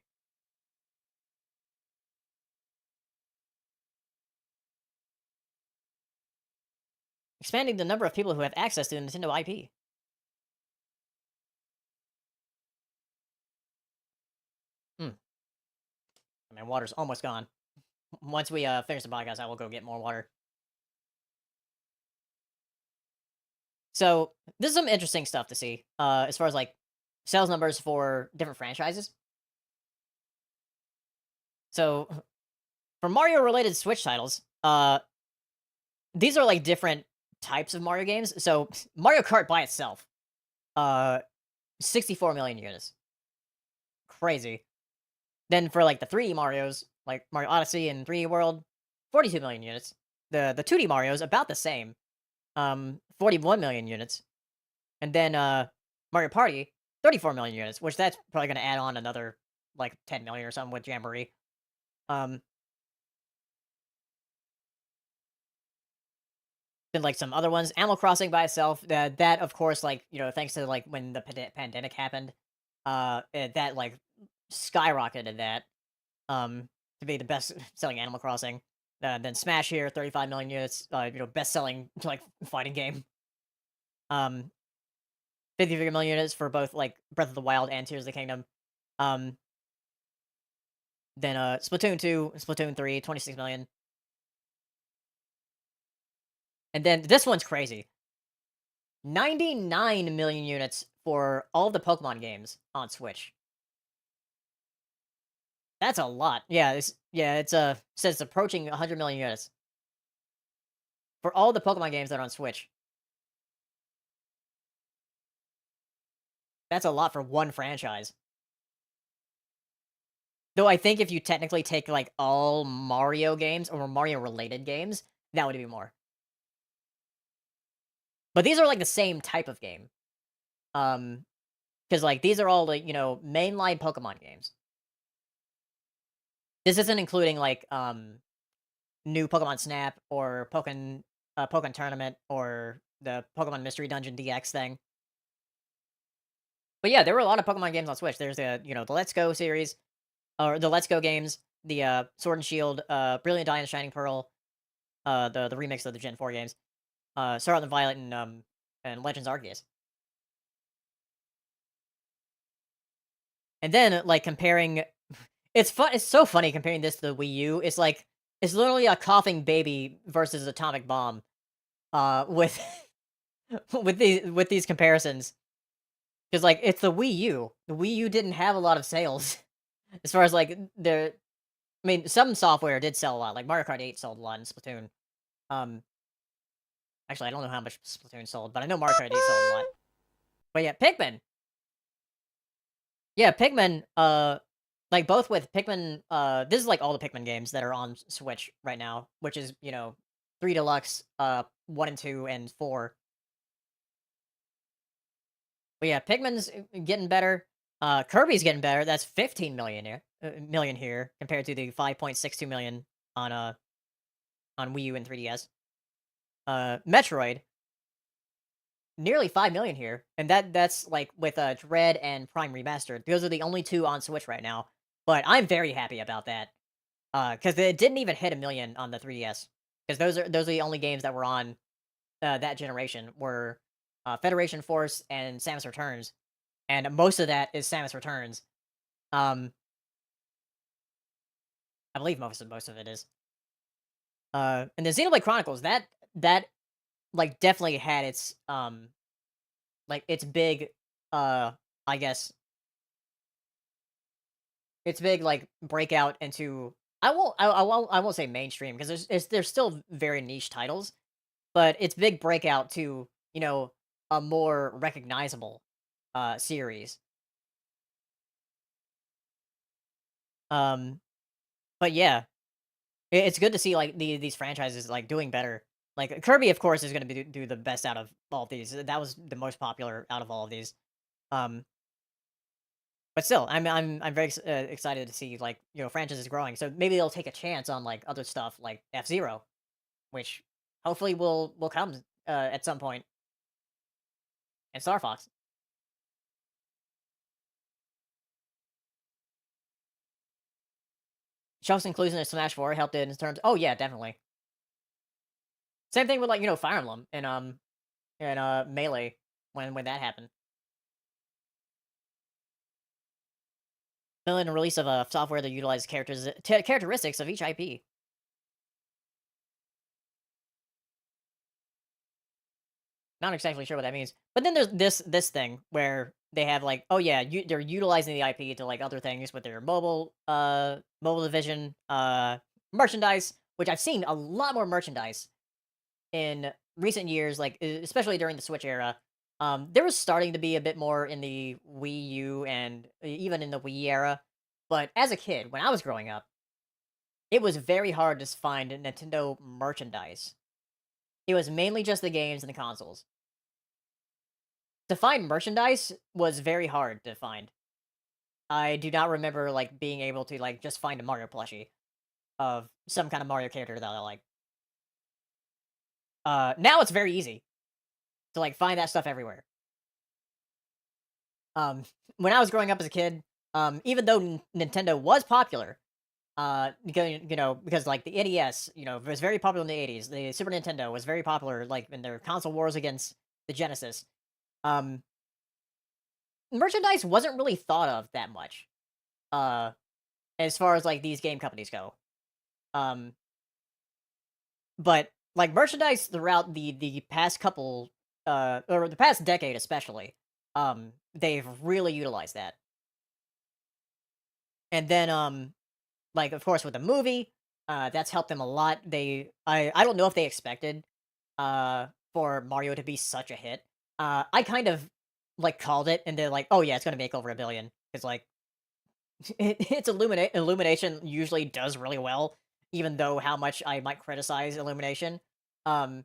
Expanding the number of people who have access to the Nintendo IP. And water's almost gone. Once we finish the podcast, I will go get more water. So this is some interesting stuff to see. As far as like sales numbers for different franchises. So for Mario related Switch titles, these are like different types of Mario games. So Mario Kart by itself, uh 64 million units. Crazy. Then for like the 3D Marios, like Mario Odyssey and 3D World, 42 million units. The 2D Marios about the same. 41 million units. And then Mario Party, 34 million units, which that's probably going to add on another like 10 million or something with Jamboree. Um then like some other ones, Animal Crossing by itself, that of course, like, thanks to like when the pandemic happened, that like skyrocketed that to be the best selling Animal Crossing. Then Smash here, 35 million units, best selling like fighting game. 53 million units for both like Breath of the Wild and Tears of the Kingdom. Um, then Splatoon 2, Splatoon 3, 26 million. And then this one's crazy. 99 million units for all of the Pokemon games on Switch. That's a lot. Yeah, it's says it's approaching 100 million units for all the Pokemon games that are on Switch. That's a lot for one franchise. Though I think if you technically take like all Mario games or Mario related games, that would be more. But these are like the same type of game. Because like these are all like, mainline Pokemon games. This isn't including like new Pokemon Snap or Pokemon Tournament or the Pokemon Mystery Dungeon DX thing. But yeah, there were a lot of Pokemon games on Switch. There's the Let's Go series, or the Let's Go games, the Sword and Shield, Brilliant Diamond, Shining Pearl, the remix of the Gen 4 games, Scarlet and Violet, and Legends Arceus. And then like comparing, it's fun. It's so funny comparing this to the Wii U. It's like it's literally a coughing baby versus Atomic Bomb, with with these comparisons. Because like it's the Wii U. The Wii U didn't have a lot of sales as far as like the. I mean, some software did sell a lot. Like Mario Kart 8 sold a lot in Splatoon. Um, Actually, I don't know how much Splatoon sold, but I know Mario Kart 8 sold a lot. But yeah, Pikmin. Yeah, Pikmin. Like both with Pikmin. This is like all the Pikmin games that are on Switch right now, which is 3 Deluxe, 1 and 2 and 4. But yeah, Pikmin's getting better. Kirby's getting better. That's 15 million here, compared to the 5.62 million on Wii U and 3DS. Metroid, nearly 5 million here, and that's like with Dread and Prime Remastered. Those are the only two on Switch right now. But I'm very happy about that. Because it didn't even hit a million on the 3DS. Because those are the only games that were on that generation were Federation Force and Samus Returns, and most of that is Samus Returns. I believe most of it is. And the Xenoblade Chronicles, that like definitely had its like its big I guess its big like breakout into, I won't say mainstream, because there's still very niche titles, but its big breakout to a more recognizable series. Um, but yeah, it's good to see like these franchises like doing better. Like Kirby, of course, is going to do the best out of all of these. That was the most popular out of all of these. Um, but still, I'm very excited to see like franchises growing. So maybe they'll take a chance on like other stuff like F-Zero, which hopefully will come at some point, and Star Fox. Chunk's inclusion in Smash 4 helped it in terms. Oh yeah, definitely. Same thing with like Fire Emblem and Melee when that happened. Fill in a release of a software that utilizes characteristics of each IP. Not exactly sure what that means. But then there's this thing where they have like, oh yeah, they're utilizing the IP to like other things with their mobile division, merchandise, which I've seen a lot more merchandise in recent years, like especially during the Switch era. There was starting to be a bit more in the Wii U and even in the Wii era. But as a kid, when I was growing up, it was very hard to find Nintendo merchandise. It was mainly just the games and the consoles. To find merchandise was very hard to find. I do not remember like being able to like just find a Mario plushie of some kind of Mario character that I like. Now it's very easy to like find that stuff everywhere. Um, when I was growing up as a kid, even though Nintendo was popular, because like the NES, was very popular in the '80s. The Super Nintendo was very popular, like in their console wars against the Genesis. Um, Merchandise wasn't really thought of that much. Uh, as far as like these game companies go. Um, but like merchandise throughout the past couple or the past decade especially, they've really utilized that. And then like of course with the movie, that's helped them a lot. I don't know if they expected for Mario to be such a hit. I kind of like called it and they're like, "Oh yeah, it's going to make over a billion." Cuz like it's Illumination usually does really well, even though how much I might criticize Illumination. Um,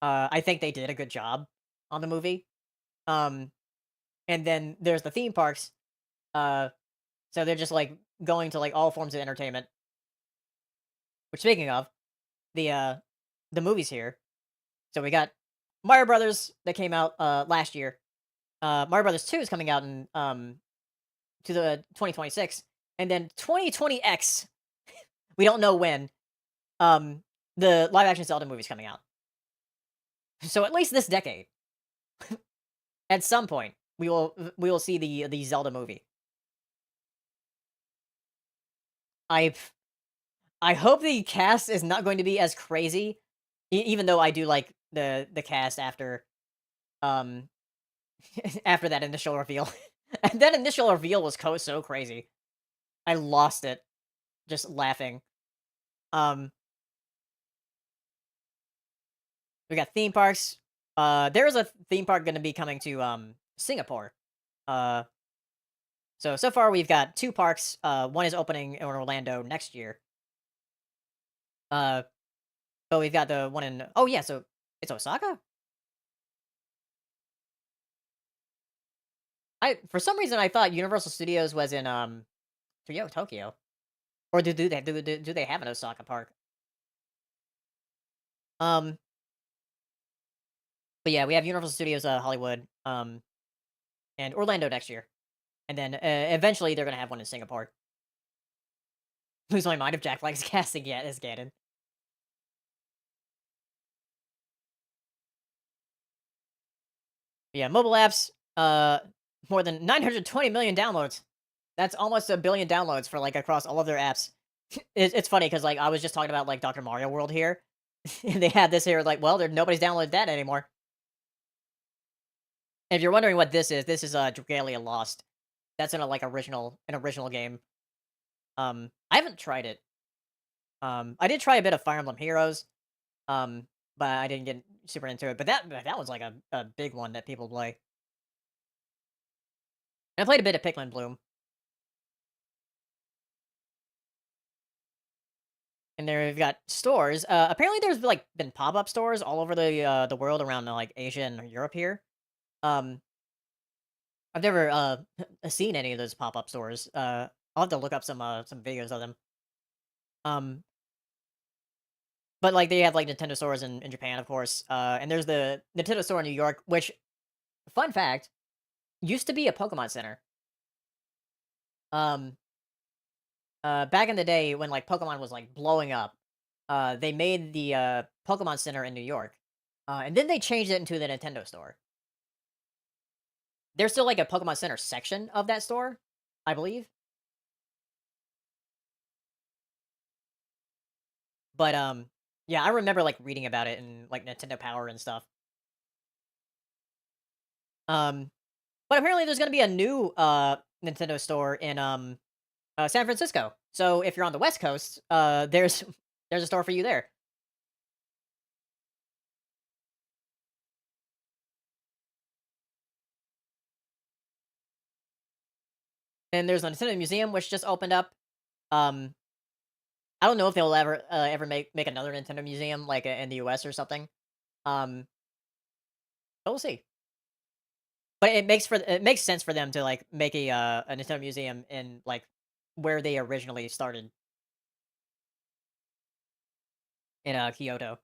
I think they did a good job on the movie. Um, and then there's the theme parks. Uh, so they're just like going to like all forms of entertainment. Which speaking of the movies here, so we got Mario Brothers that came out last year. Mario Brothers 2 is coming out in to the 2026, and then 2020X. We don't know when. Um, the live action Zelda movie's coming out. So at least this decade, at some point, we will see the Zelda movie. I I hope the cast is not going to be as crazy, even though I do like the cast after um after that initial reveal. And that initial reveal was so crazy. I lost it just laughing. Um, we got theme parks. There is a theme park going to be coming to Singapore. Uh, so far we've got two parks. One is opening in Orlando next year. Uh, but we've got the one in oh yeah, so it's Osaka. I for some reason I thought Universal Studios was in Tokyo, or do they have an Osaka park? Um, but yeah, we have Universal Studios Hollywood and Orlando next year, and then eventually they're gonna have one in Singapore. Lose my mind if Jack Black's casting yet is Ganon. Yeah, mobile apps, more than 920 million downloads. That's almost a billion downloads for like across all of their apps. It's funny because like I was just talking about like Dr. Mario World here, and they had this here like, well, nobody's downloaded that anymore. And if you're wondering what this is Dragalia Lost. That's in a like an original game. I haven't tried it. I did try a bit of Fire Emblem Heroes, but I didn't get super into it. But that was like a big one that people play. And I played a bit of Pikmin Bloom. And there we've got stores. Apparently, there's like been pop up stores all over the world around like Asia and Europe here. Um, I've never seen any of those pop up stores. I'll have to look up some videos of them. Um, but like they have like Nintendo stores in Japan, of course. And there's the Nintendo store in New York, which fun fact used to be a Pokemon Center. Um, back in the day when like Pokemon was like blowing up, they made the Pokemon Center in New York, and then they changed it into the Nintendo store. There's still like a Pokemon Center section of that store, I believe. But yeah, I remember like reading about it in like Nintendo Power and stuff. Um, but apparently there's gonna be a new Nintendo store in San Francisco. So if you're on the West Coast, there's there's a store for you there. And there's a Nintendo Museum which just opened up. Um, I don't know if they'll ever make another Nintendo Museum like in the US or something. Um, but we'll see. But it makes sense for them to like make a Nintendo Museum in like where they originally started in Kyoto.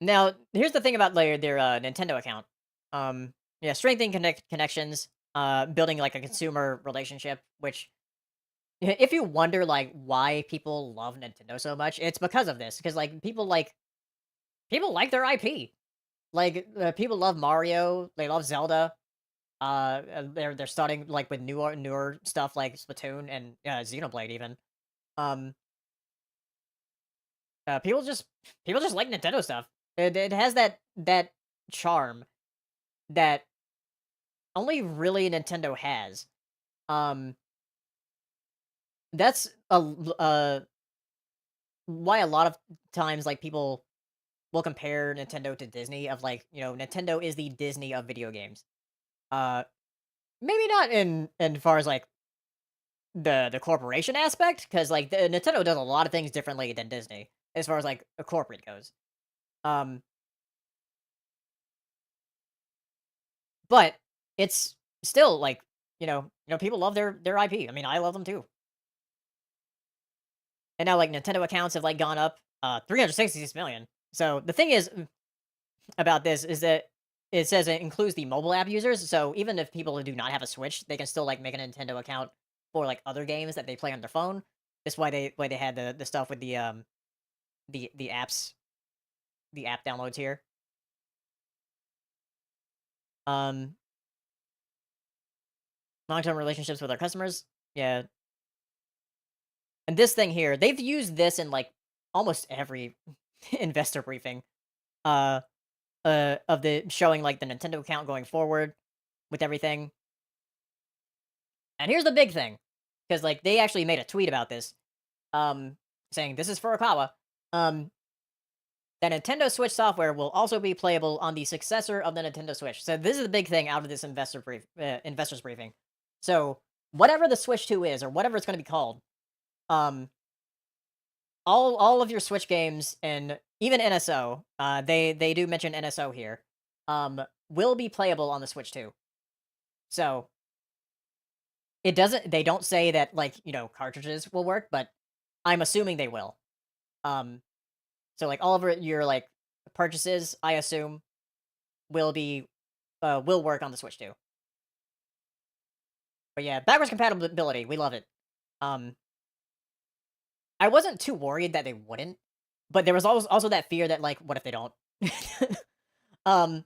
Now, here's the thing about their Nintendo account. Yeah, strengthening connections, building like a consumer relationship. Which, if you wonder like why people love Nintendo so much, it's because of this. Because like people like their IP. Like people love Mario, they love Zelda. They're starting like with newer stuff like Splatoon and Xenoblade even. Um, uh, people just people just like Nintendo stuff. It has that charm that only really Nintendo has. Um, that's why a lot of times like people will compare Nintendo to Disney of like, Nintendo is the Disney of video games. Uh maybe not in far as like the corporation aspect cuz like Nintendo does a lot of things differently than Disney as far as like a corporate goes. Um but it's still like, people love their IP. I mean, I love them too. And now like Nintendo accounts have like gone up 366 million. So the thing is about this is that it says it includes the mobile app users. So even if people who do not have a Switch, they can still like make a Nintendo account for like other games that they play on their phone. That's why they had the stuff with the apps, the app downloads here. Um Long-term relationships with our customers. Yeah. And this thing here, they've used this in like almost every investor briefing. Uh of the showing like the Nintendo account going forward with everything. And here's the big thing, because like they actually made a tweet about this, saying this is Furukawa. Um, that Nintendo Switch software will also be playable on the successor of the Nintendo Switch. So this is the big thing out of this investors briefing. So whatever the Switch 2 is, or whatever it's going to be called, um, all of your Switch games and even NSO, they do mention NSO here, will be playable on the Switch 2. So they don't say that like, cartridges will work, but I'm assuming they will. Um, so like all of your like purchases, I assume will work on the Switch too. But yeah, backwards compatibility, we love it. Um, I wasn't too worried that they wouldn't, but there was also that fear that like, what if they don't? um,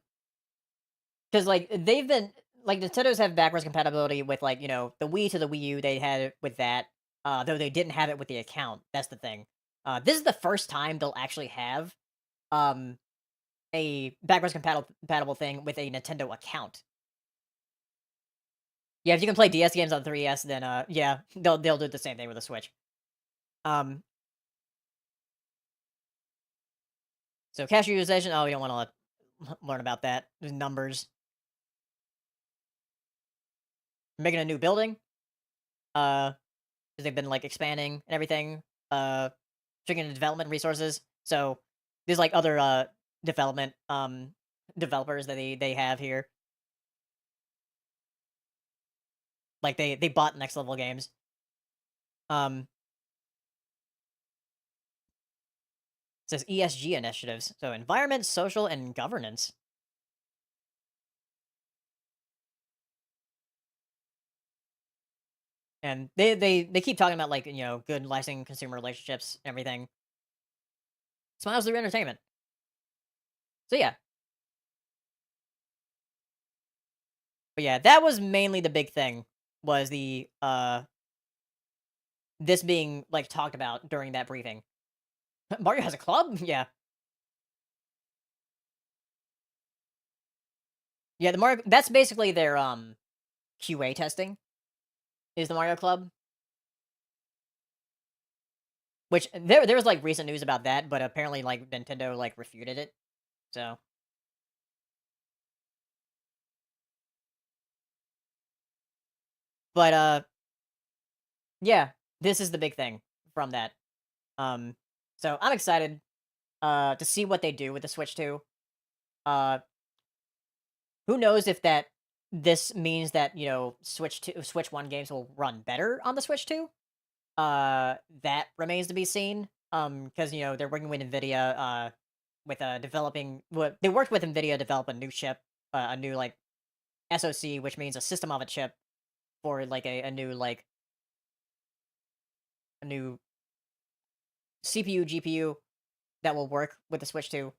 because like they've been like Nintendo's have backwards compatibility with like the Wii to the Wii U. They had it with that, though they didn't have it with the account. That's the thing. This is the first time they'll actually have um a backwards compatible thing with a Nintendo account. Yeah, if you can play DS games on 3DS, then yeah, they'll do the same thing with the Switch. Um, so cash utilization. Oh, we don't want to learn about that. There's numbers. Making a new building. Uh, because they've been like expanding and everything. Checking the development resources. So there's like other development developers that they have here. Like they bought next level games. Um, it says ESG initiatives. So environment, social, and governance. And they keep talking about like good lasting consumer relationships and everything. Smiles through entertainment. So yeah, But yeah, that was mainly the big thing, was the this being like talked about during that briefing. Mario has a club? Yeah. Yeah, the Mario that's basically their QA testing is the Mario Club, which there was like recent news about that, but apparently like Nintendo like refuted it. So, but yeah, this is the big thing from that. Um so I'm excited to see what they do with the Switch 2. Uh who knows if this means that, Switch 1 games will run better on the Switch 2? That remains to be seen. Because they're working with Nvidia, with developing what they worked with Nvidia to develop a new chip, a new like SoC, which means a system of a chip for like a new CPU GPU that will work with the Switch 2.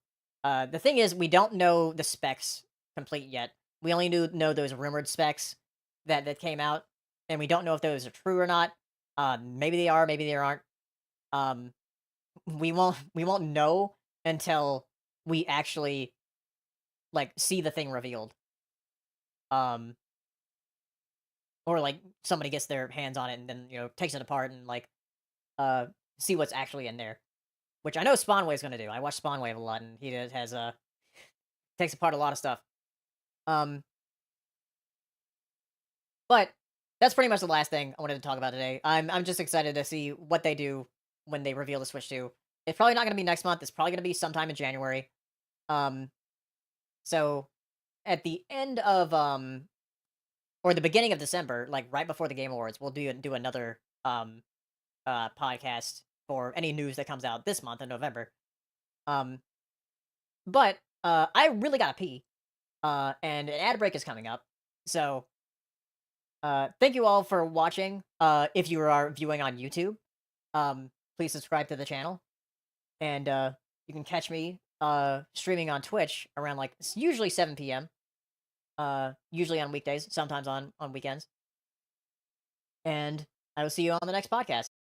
The thing is, we don't know the specs complete yet. We only know those rumored specs that came out, and we don't know if those are true or not. Maybe they are, maybe they aren't. Um, we won't know until we actually like see the thing revealed. Um, or like somebody gets their hands on it and then takes it apart and like uh see what's actually in there. Which I know Spawnway's gonna do. I watch Spawnwave a lot, and he has takes apart a lot of stuff. Um, but that's pretty much the last thing I wanted to talk about today. I'm just excited to see what they do when they reveal the Switch 2. It's probably not gonna be next month. It's probably gonna be sometime in January. Um, so at the end of or the beginning of December, like right before the Game Awards, we'll do another podcast for any news that comes out this month in November. Um, but I really gotta pee. And an ad break is coming up. So, thank you all for watching. If you are viewing on YouTube, please subscribe to the channel, and you can catch me streaming on Twitch around like it's usually 7 p.m. Usually on weekdays, sometimes on weekends. And I will see you on the next podcast.